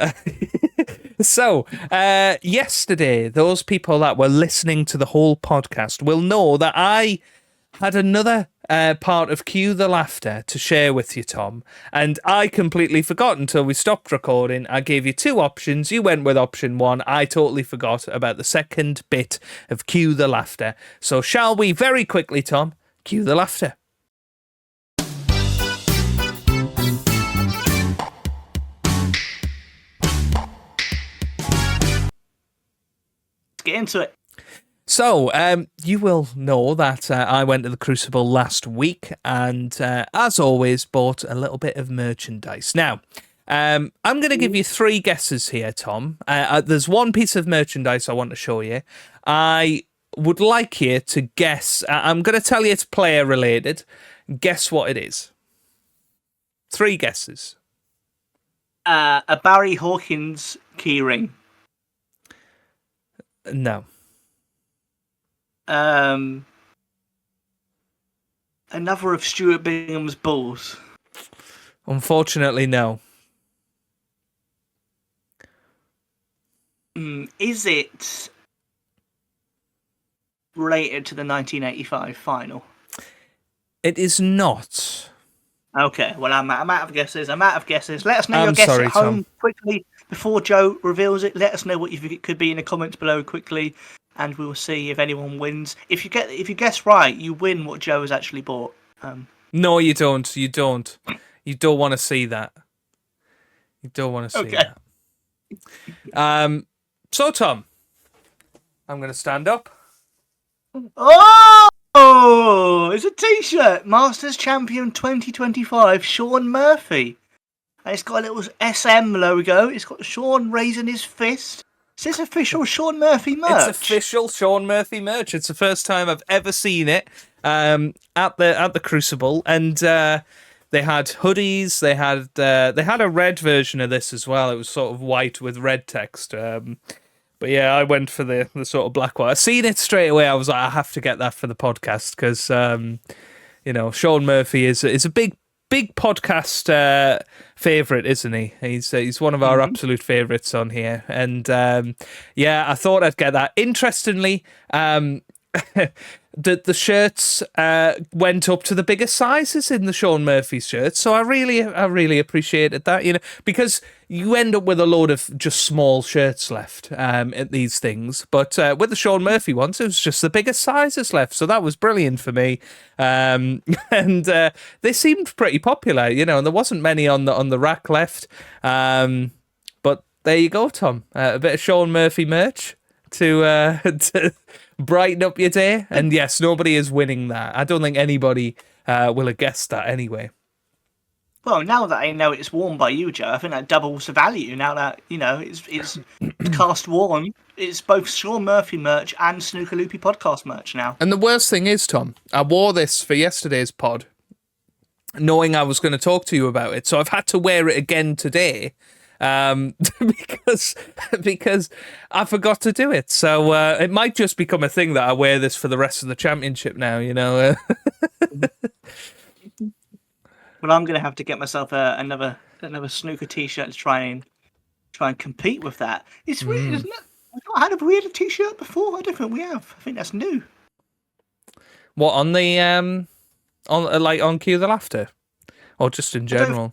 C: yesterday, those people that were listening to the whole podcast will know that I had another part of Cue the Laughter to share with you, Tom, and I completely forgot until we stopped recording. I gave you two options. You went with option one. I totally forgot about the second bit of Cue the Laughter. So shall we very quickly, Tom, cue the laughter?
B: Let's get into it.
C: So, you will know that I went to the Crucible last week and, as always, bought a little bit of merchandise. Now, I'm going to give you three guesses here, Tom. There's one piece of merchandise I want to show you. I would like you to guess. I'm going to tell you it's player-related. Guess what it is. Three guesses.
B: A Barry Hawkins keyring.
C: No.
B: Another of Stuart Bingham's balls.
C: Unfortunately, no.
B: Is it related to the 1985 final?
C: It is not.
B: Okay, well, I'm out of guesses. Let us know your
C: I'm
B: guess
C: sorry,
B: at home
C: Tom.
B: quickly before Joe reveals it. Let us know what you think it could be in the comments below quickly, and we will see if anyone wins. If you guess right, you win what Joe has actually bought.
C: No, you don't. You don't. You don't want to see that. You don't want to see that. So, Tom, I'm going to stand up.
B: Oh, it's a T-shirt. Masters Champion 2025, Sean Murphy. And it's got a little SM logo. It's got Sean raising his fist. Is this official Sean Murphy merch?
C: It's official Sean Murphy merch. It's the first time I've ever seen it at the Crucible, and they had hoodies. They had a red version of this as well. It was sort of white with red text. But yeah, I went for the sort of black one. I seen it straight away. I was like, I have to get that for the podcast because Sean Murphy is a big podcast favorite, isn't he? He's one of our absolute favorites on here, and I thought I'd get that. Interestingly, the shirts went up to the biggest sizes in the Sean Murphy shirts, so I really appreciated that, because you end up with a load of just small shirts left at these things, but with the Sean Murphy ones, it was just the biggest sizes left, so that was brilliant for me. And they seemed pretty popular, and there wasn't many on the rack left. But there you go, Tom. A bit of Sean Murphy merch to brighten up your day. And yes, nobody is winning that. I don't think anybody will have guessed that anyway.
B: Well, now that I know it's worn by you, Joe, I think that doubles the value. Now that it's cast worn, it's both Sean Murphy merch and Snooker Loopy Podcast merch now.
C: And the worst thing is, Tom, I wore this for yesterday's pod, knowing I was going to talk to you about it. So I've had to wear it again today. Because I forgot to do it. So it might just become a thing that I wear this for the rest of the championship now,
B: Well, I'm going to have to get myself another snooker T-shirt to try and compete with that. It's weird, isn't it? We've not had a weird T-shirt before. I don't think we have. I think that's new.
C: What, on the on Cue the Laughter, or just in general?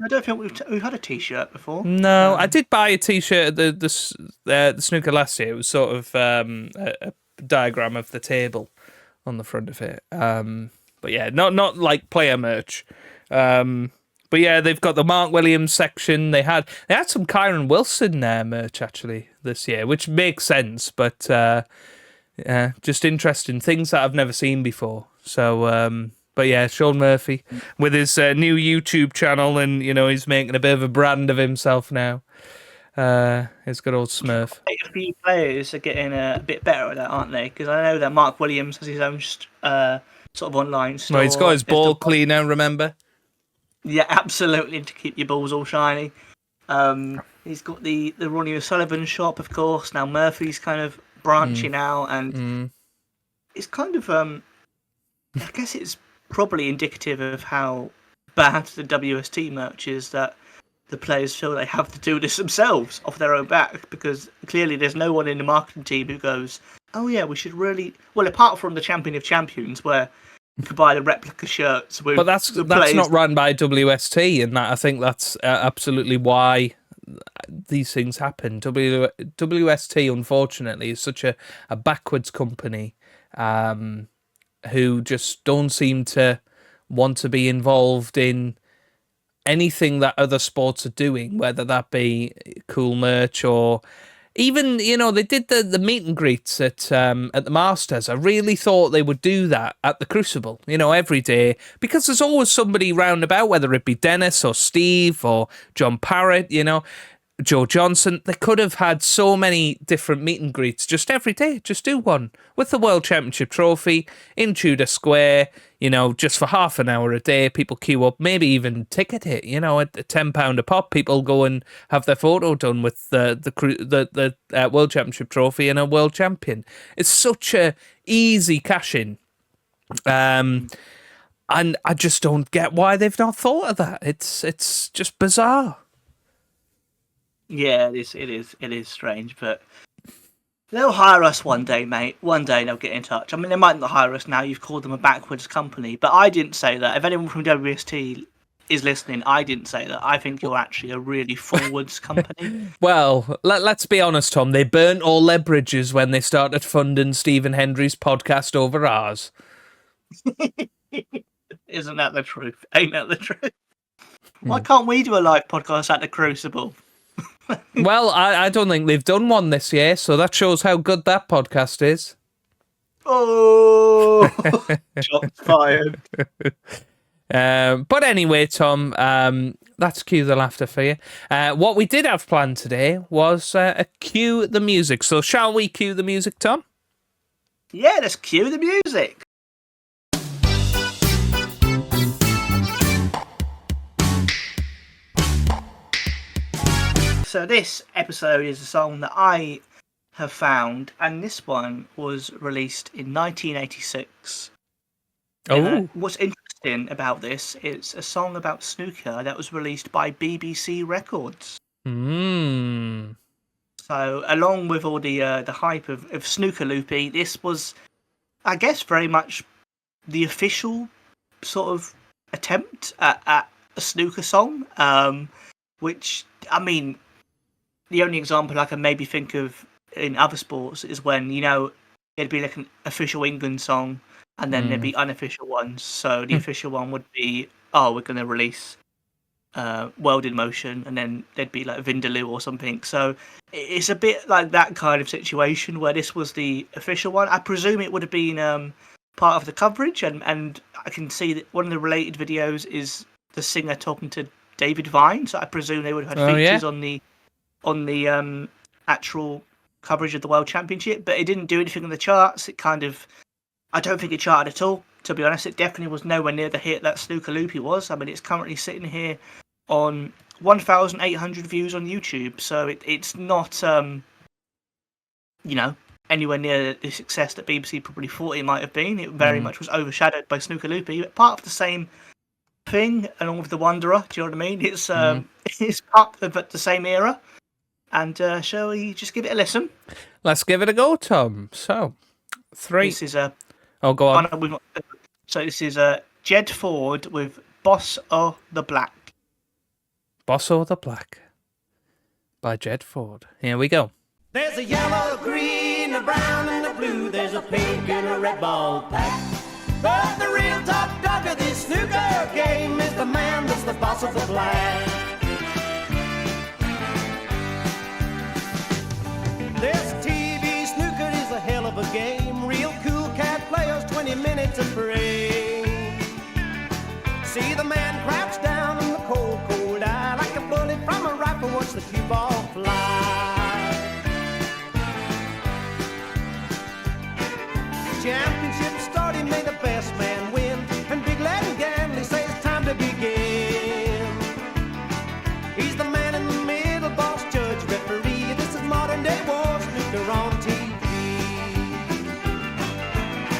B: I don't think we've had a T-shirt before.
C: No, I did buy a T-shirt at the snooker last year. It was sort of a diagram of the table on the front of it. But yeah, not like player merch. But yeah, they've got the Mark Williams section. They had some Kyron Wilson merch actually this year, which makes sense. But Yeah, just interesting things that I've never seen before. So, but yeah, Sean Murphy with his new YouTube channel, and he's making a bit of a brand of himself now. His good old Smurf.
B: A few players are getting a bit better at that, aren't they? Because I know that Mark Williams has his own sort of online store.
C: No, he's got his ball cleaner, remember?
B: Yeah, absolutely, to keep your balls all shiny. He's got the Ronnie O'Sullivan shop, of course. Now Murphy's kind of branching out, and it's kind of I guess it's probably indicative of how bad the WST merch is that the players feel they have to do this themselves off their own back, because clearly there's no one in the marketing team who goes, oh yeah, we should really, well, apart from the Champion of Champions where you could buy the replica shirts with,
C: but that's not run by WST, and that I think that's absolutely why these things happen. WST, unfortunately, is such a backwards company who just don't seem to want to be involved in anything that other sports are doing, whether that be cool merch or even, they did the meet and greets at the Masters. I really thought they would do that at the Crucible, every day, because there's always somebody round about, whether it be Dennis or Steve or John Parrott, Joe Johnson. They could have had so many different meet and greets just every day. Just do one with the World Championship trophy in Tudor Square, just for half an hour a day. People queue up, maybe even ticket it, at £10 a pop. People go and have their photo done with the World Championship trophy and a world champion. It's such a easy cash in. And I just don't get why they've not thought of that. It's just bizarre.
B: Yeah, it is strange, but they'll hire us one day, mate. One day they'll get in touch. I mean, they might not hire us now. You've called them a backwards company, but I didn't say that. If anyone from WST is listening, I didn't say that. I think you're actually a really forwards company.
C: Well, let's be honest, Tom. They burnt all their bridges when they started funding Stephen Hendry's podcast over ours.
B: Isn't that the truth? Ain't that the truth? Why can't we do a live podcast at the Crucible?
C: Well, I don't think they've done one this year, so that shows how good that podcast is.
B: Oh, shots fired.
C: But anyway, Tom, let's cue the laughter for you. What we did have planned today was a cue the music. So shall we cue the music, Tom?
B: Yeah, let's cue the music. So this episode is a song that I have found, and this one was released in 1986.
C: Oh.
B: What's interesting about this, it's a song about snooker that was released by BBC Records. So along with all the hype of Snooker Loopy, this was, I guess, very much the official sort of attempt at a snooker song, which, I mean, the only example I can maybe think of in other sports is when, it'd be like an official England song and then there'd be unofficial ones. So the official one would be, we're going to release World in Motion, and then there'd be like Vindaloo or something. So it's a bit like that kind of situation where this was the official one. I presume it would have been part of the coverage, and I can see that one of the related videos is the singer talking to David Vine. So I presume they would have had features on the actual coverage of the World Championship, but it didn't do anything on the charts. It kind of, I don't think it charted at all, to be honest. It definitely was nowhere near the hit that Snooker Loopy was. I mean, it's currently sitting here on 1,800 views on YouTube, so it's not, anywhere near the success that BBC probably thought it might have been. It very much was overshadowed by Snooker Loopy, but part of the same thing, along with the Wanderer. Do you know what I mean? It's part of the same era. And shall we just give it a listen?
C: Let's give it a go, Tom. So, 3.
B: This is
C: go on.
B: So this is Jed Ford with Boss O' the Black.
C: Boss O' the Black by Jed Ford. Here we go.
D: There's a yellow, green, a brown, and a blue. There's a pink and a red ball pack. But the real top dog of this snooker game is the man that's the boss of the black. This TV snooker is a hell of a game. 90 minutes of pain. See the man crouch down in the cold, cold eye, like a bullet from a rifle, watch the cue ball fly. Championship started, may the best man win, and Big Lad and Ganley say it's time to begin. He's the man in the middle, boss, judge, referee. This is modern day war, snooker on TV.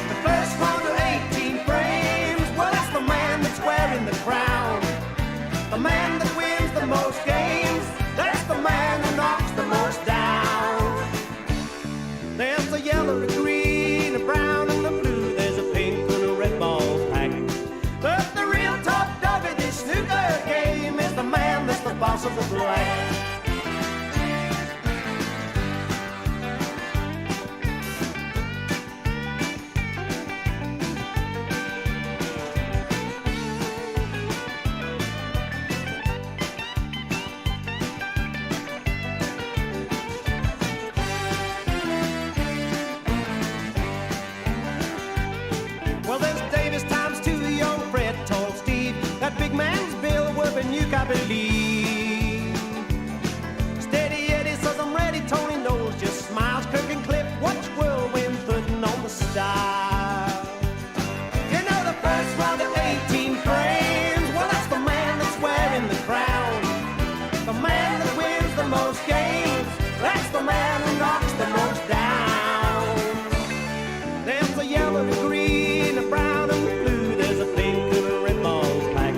D: The first 1 to 18 frames, well, that's the man that's wearing the crown. The man that wins the most games, that's the man who knocks the most down. There's the yellow, the green, the brown, and the blue. There's a pink and a red ball pack. But the real top dog of this snooker game is the man that's the boss of the black. Well, there's Davis times 2, young Fred, tall Steve. That big man's Bill Werbenuke, I believe. Steady Eddie says I'm ready, Tony knows, just smiles. Kirk and Cliff, watch whirlwind putting on the style. You know the first 1 to 18 frames, well, that's the man that's wearing the crown. The man that wins the most games, that's the man who knocks the most down. There's the yellow, the green, the brown, and the blue. There's a pink and a red ball pack.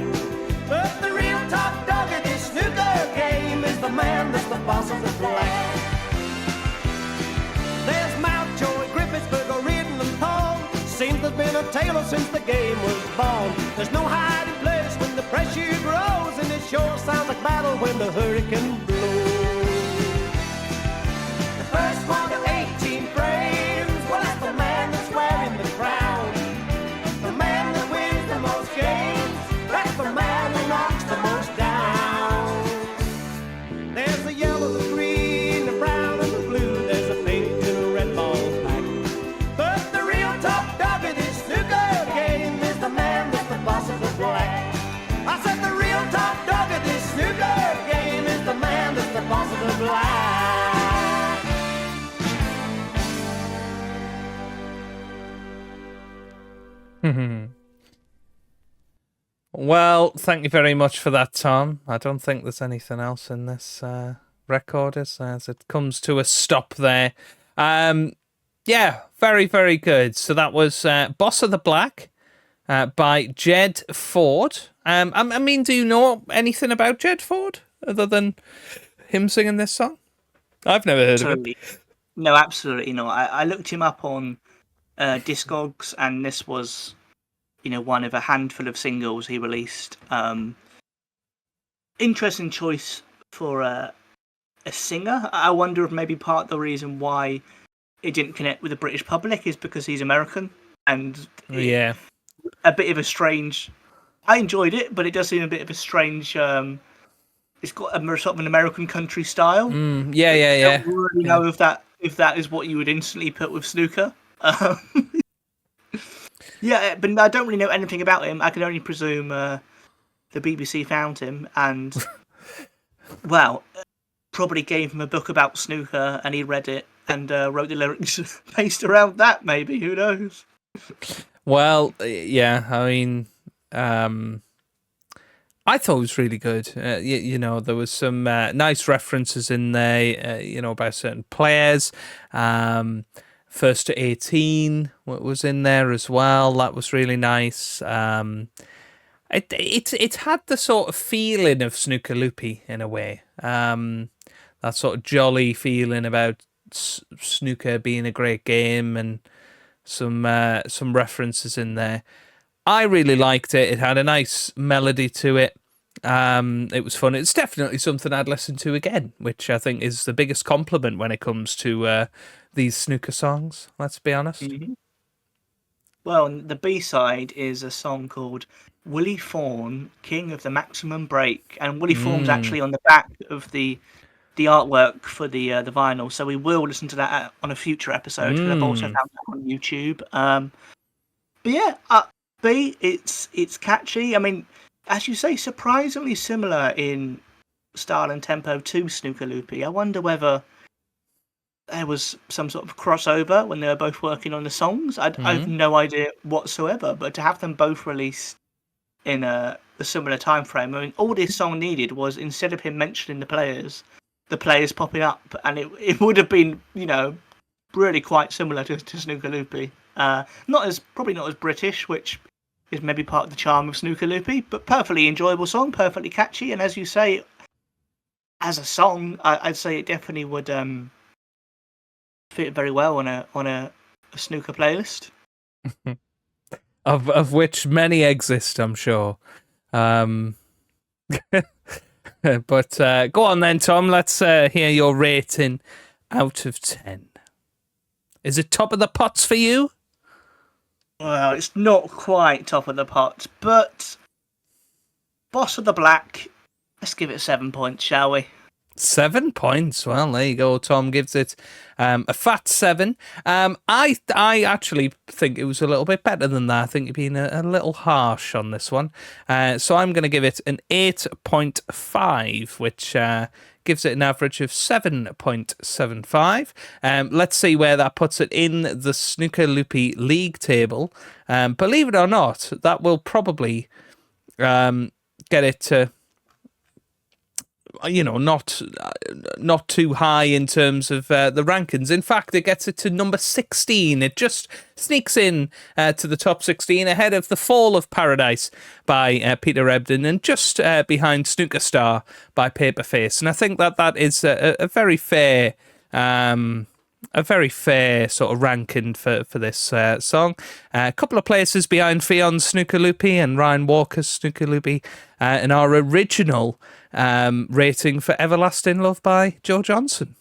D: But the real top dog of this snooker game is the man that's the boss of the black. There's Mountjoy, Griffithsburg, O'Riordan, and Paul. Seems there's been a tailor since the game was born. There's no hiding place when the pressure grows, and it sure sounds like battle when the hurricane blows. The first 1 to 18 frames, well, that's the man that's wearing the crown. The man that wins the most games, that's the man who knocks the most down. There's the yellow, the green, the brown, and the blue. There's a pink and a red ball pack. But the real top dog of this snooker game is the man that's the boss of the black. I said the real top dog of this snooker game is the man that's the boss of the black.
C: Well, thank you very much for that, Tom. I don't think there's anything else in this record as it comes to a stop there. Yeah, very, very good. So that was Boss of the Black by Jed Ford. I mean, do you know anything about Jed Ford other than him singing this song? I've never heard of him.
B: No, absolutely not. I looked him up on Discogs, and this was, one of a handful of singles he released. Interesting choice for a singer. I wonder if maybe part of the reason why it didn't connect with the British public is because he's American, and
C: yeah,
B: a bit of a strange. I enjoyed it, but it does seem a bit of a strange. It's got a sort of an American country style.
C: Yeah.
B: I don't really know if that is what you would instantly put with snooker. Yeah, but I don't really know anything about him. I can only presume the BBC found him and, well, probably gave him a book about snooker, and he read it and wrote the lyrics based around that. Maybe, who knows?
C: Well, yeah. I mean, I thought it was really good. There was some nice references in there. About certain players. First to 18 was in there as well. That was really nice. It had the sort of feeling of Snooker Loopy in a way. That sort of jolly feeling about snooker being a great game, and some references in there. I really liked it. It had a nice melody to it. It was fun. It's definitely something I'd listen to again, which I think is the biggest compliment when it comes to these snooker songs, let's be honest.
B: Mm-hmm. Well, the B-side is a song called Willie Fawn, King of the Maximum Break, and Willie Fawn's actually on the back of the artwork for the vinyl, so we will listen to that on a future episode, because I've also found that on YouTube. But yeah, B, it's catchy. I mean, as you say, surprisingly similar in style and tempo to Snooker Loopy. I wonder whether there was some sort of crossover when they were both working on the songs. I have no idea whatsoever, but to have them both released in a similar time frame, I mean, all this song needed was, instead of him mentioning the players popping up, and it would have been, really quite similar to Snooker Loopy. Probably not as British, which is maybe part of the charm of Snooker Loopy, but perfectly enjoyable song, perfectly catchy, and as you say, as a song, I'd say it definitely would fit very well on a snooker playlist.
C: of which many exist, I'm sure. But go on then, Tom. Let's hear your rating out of 10. Is it top of the pots for you?
B: Well, it's not quite top of the pot, but Boss of the Black, let's give it 7 points, shall we?
C: 7 points. Well, there you go. Tom gives it a fat 7. I actually think it was a little bit better than that. I think you've been a little harsh on this one. So I'm going to give it an 8.5, which gives it an average of 7.75. Let's see where that puts it in the Snooker Loopy League table. Believe it or not, that will probably get it to, not too high in terms of the rankings. In fact, it gets it to number 16. It just sneaks in to the top 16 ahead of The Fall of Paradise by Peter Ebdon and just behind Snooker Star by Paperface. And I think that is a very fair sort of ranking for this song. A couple of places behind Fion's Snooker Loopy and Ryan Walker's Snooker Loopy, and our original rating for Everlasting Love by Joe Johnson.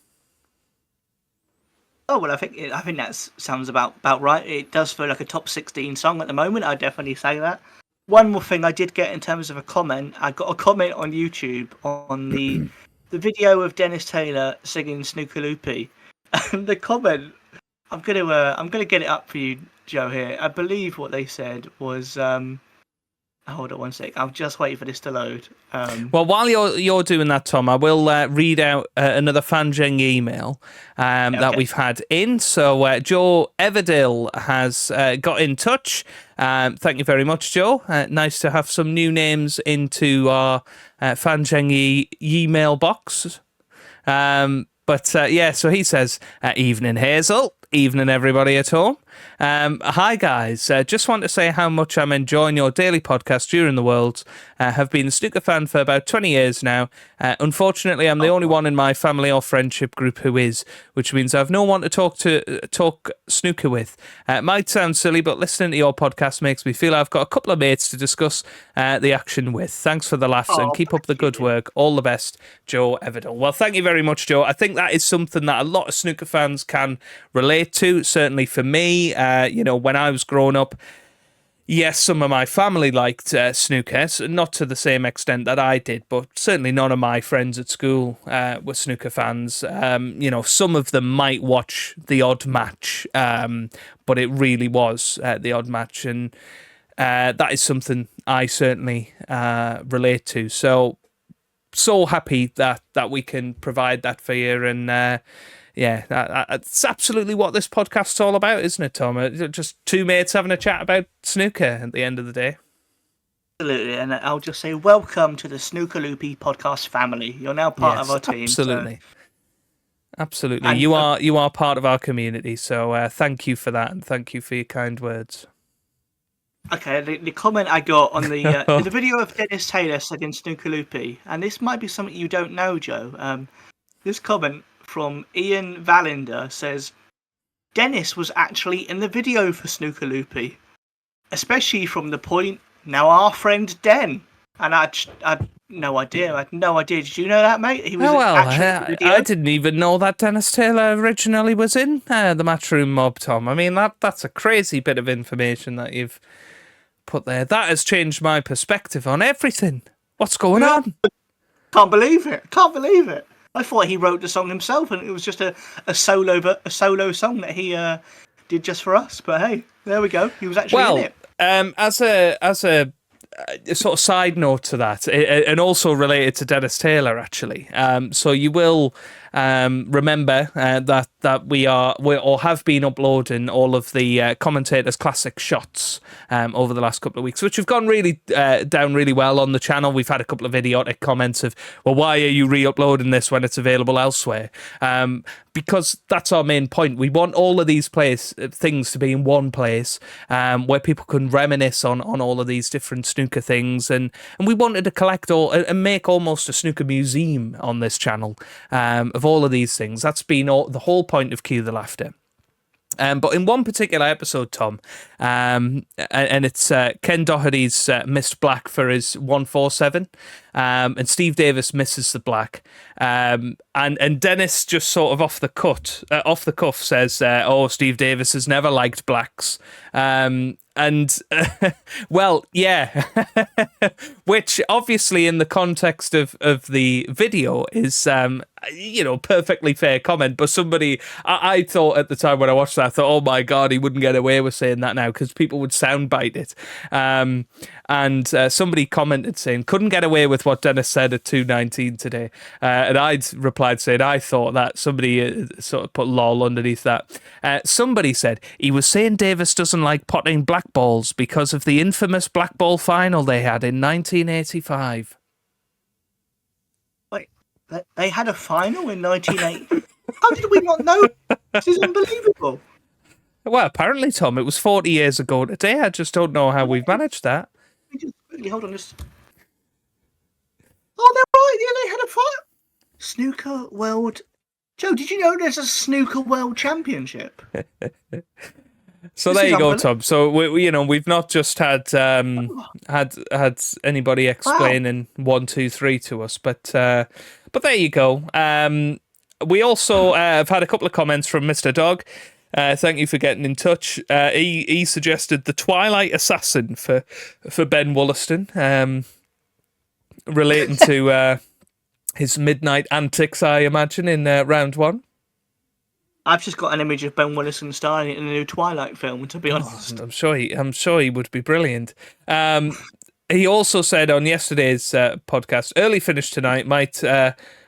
B: Oh, well, I think that sounds about right. It does feel like a top 16 song at the moment. I'd definitely say that. One more thing I did get in terms of a comment. I got a comment on YouTube on the video of Dennis Taylor singing Snooker Loopy. And the comment, I'm gonna get it up for you, Joe. Here, I believe what they said was, hold on one sec. I'm just waiting for this to load.
C: Well, while you're doing that, Tom, I will read out another Fanjeng email that we've had in. So Joe Everdale has got in touch. Thank you very much, Joe. Nice to have some new names into our Fanjeng email box. But so he says, evening Hazel, evening everybody at home. Hi guys, just want to say how much I'm enjoying your daily podcast during the Worlds. Have been a snooker fan for about 20 years now. Unfortunately, I'm the only one in my family or friendship group who is, which means I've no one to talk snooker with. Might sound silly, but listening to your podcast makes me feel I've got a couple of mates to discuss the action with. Thanks for the laughs and keep up the good work. All the best, Joe Everdell. Well, thank you very much, Joe. I think that is something that a lot of snooker fans can relate to. Certainly for me, when I was growing up, yes, some of my family liked snooker, not to the same extent that I did, but certainly none of my friends at school were snooker fans. Some of them might watch the odd match, but it really was the odd match, and that is something I certainly relate to. So happy that we can provide that for you, and it's absolutely what this podcast's all about, isn't it, Tom? Just two mates having a chat about snooker at the end of the day.
B: Absolutely, and I'll just say welcome to the Snooker Loopy Podcast family. You're now part of our team.
C: Absolutely.
B: So.
C: Absolutely.
B: And,
C: you are part of our community, so thank you for that, and thank you for your kind words.
B: Okay, the comment I got on the video of Dennis Taylor singing Snooker Loopy, and this might be something you don't know, Joe. This comment from Ian Valinder says, Dennis was actually in the video for Snooker Loopy, especially from the point, now our friend Den. And I had no idea. Did you know that, mate? He was actually in the video.
C: I didn't even know that Dennis Taylor originally was in the Matchroom Mob, Tom. I mean, that's a crazy bit of information that you've put there. That has changed my perspective on everything. What's going on?
B: Can't believe it. I thought he wrote the song himself, and it was just a solo song that he did just for us. But hey, there we go. He was actually in it.
C: As a sort of side note to that, and also related to Dennis Taylor, actually. So you will remember that we have been uploading all of the commentators' classic shots over the last couple of weeks, which have gone really down really well on the channel. We've had a couple of idiotic comments of, well, why are you re-uploading this when it's available elsewhere? Because that's our main point. We want all of these things to be in one place where people can reminisce on all of these different snooker things. And we wanted to collect and make almost a snooker museum on this channel of all of these things. That's been the whole point of Cue the Laughter. But in one particular episode, Tom, and it's Ken Doherty's missed black for his 147, and Steve Davis misses the black, and Dennis just sort of off the cuff says, "Oh, Steve Davis has never liked blacks." Well, yeah, which obviously in the context of the video is, perfectly fair comment. But I thought at the time when I watched that, I thought, oh my God, he wouldn't get away with saying that now because people would soundbite it. And somebody commented saying, couldn't get away with what Dennis said at 2:19 today. And I'd replied saying, I thought that. Somebody sort of put lol underneath that. Somebody said, he was saying Davis doesn't like potting black balls because of the infamous black ball final they had in 1985.
B: Wait, they had a final in 1980? How did we not know? This is unbelievable.
C: Well, apparently, Tom, it was 40 years ago today. I just don't know how we've managed that.
B: Hold on, Oh, they're right. Yeah, they had a final. Snooker World. Joe, did you know there's a Snooker World Championship?
C: So there you go, Tom. So we've not just had anybody explaining 1, 2, 3 to us, but there you go. We also have had a couple of comments from Mr. Dog. Thank you for getting in touch. He suggested the Twilight Assassin for Ben Wollaston, relating to his midnight antics, I imagine, in round 1.
B: I've just got an image of Ben Wollaston starring in a new Twilight film, to be honest.
C: I'm sure he would be brilliant. He also said on yesterday's podcast, early finish tonight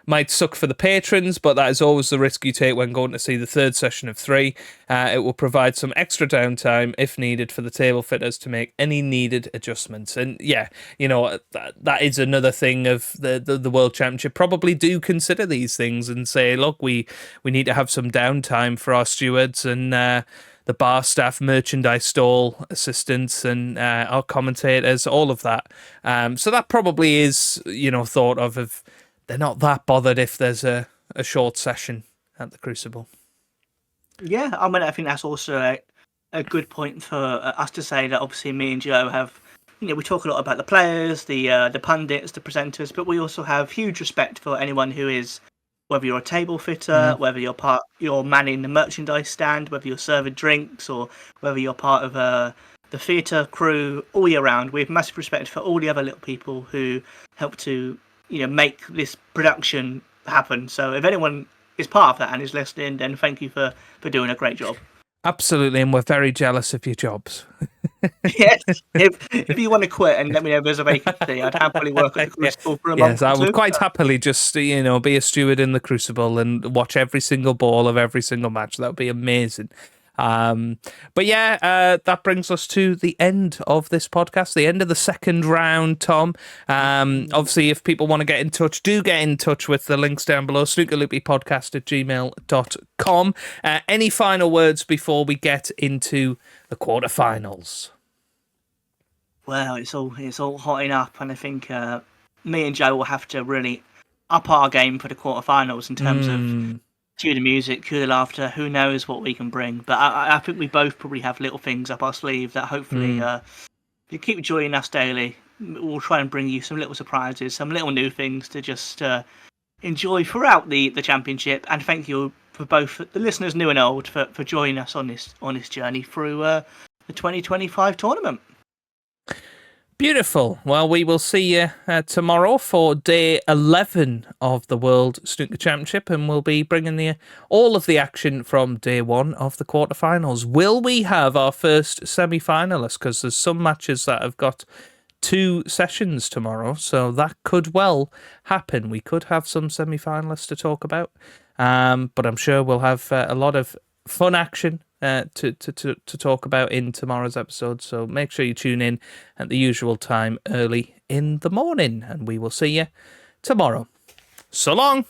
C: might suck for the patrons, but that is always the risk you take when going to see the third session of 3. It will provide some extra downtime if needed for the table fitters to make any needed adjustments. And yeah, that is another thing of the World Championship. Probably do consider these things and say, look, we need to have some downtime for our stewards and the bar staff, merchandise stall assistants, and our commentators, all of that. So that probably is, thought of they're not that bothered if there's a short session at the Crucible.
B: Yeah, I think that's also a good point for us to say that obviously me and Joe have, we talk a lot about the players, the pundits, the presenters, but we also have huge respect for anyone who is, whether you're a table fitter, whether you're manning the merchandise stand, whether you're serving drinks, or whether you're part of the theatre crew all year round. We have massive respect for all the other little people who help to make this production happen. So if anyone is part of that and is listening, then thank you for doing a great job.
C: Absolutely, and we're very jealous of your jobs.
B: Yes, if you want to quit and let me know if there's a vacancy, I'd happily work at the Crucible for a month.
C: Yes, I would quite happily just be a steward in the Crucible and watch every single ball of every single match. That would be amazing. But yeah, that brings us to the end of this podcast, the end of the second round, Tom. Obviously, if people want to get in touch, do get in touch with the links down below, snookerloopypodcast@gmail.com. Any final words before we get into the quarterfinals?
B: Well, it's all hotting up, and I think me and Joe will have to really up our game for the quarterfinals in terms of cue the music, cue the laughter. Who knows what we can bring? But I think we both probably have little things up our sleeve that hopefully, if you keep joining us daily, we'll try and bring you some little surprises, some little new things to just enjoy throughout the championship. And thank you for both the listeners, new and old, for joining us on this journey through the 2025 tournament.
C: Beautiful. Well, we will see you tomorrow for day 11 of the World Snooker Championship, and we'll be bringing you all of the action from day 1 of the quarterfinals. Will we have our first semi-finalist? Because there's some matches that have got 2 sessions tomorrow, so that could well happen. We could have some semi-finalists to talk about, but I'm sure we'll have a lot of fun action to talk about in tomorrow's episode. So make sure you tune in at the usual time early in the morning, and we will see you tomorrow. So long.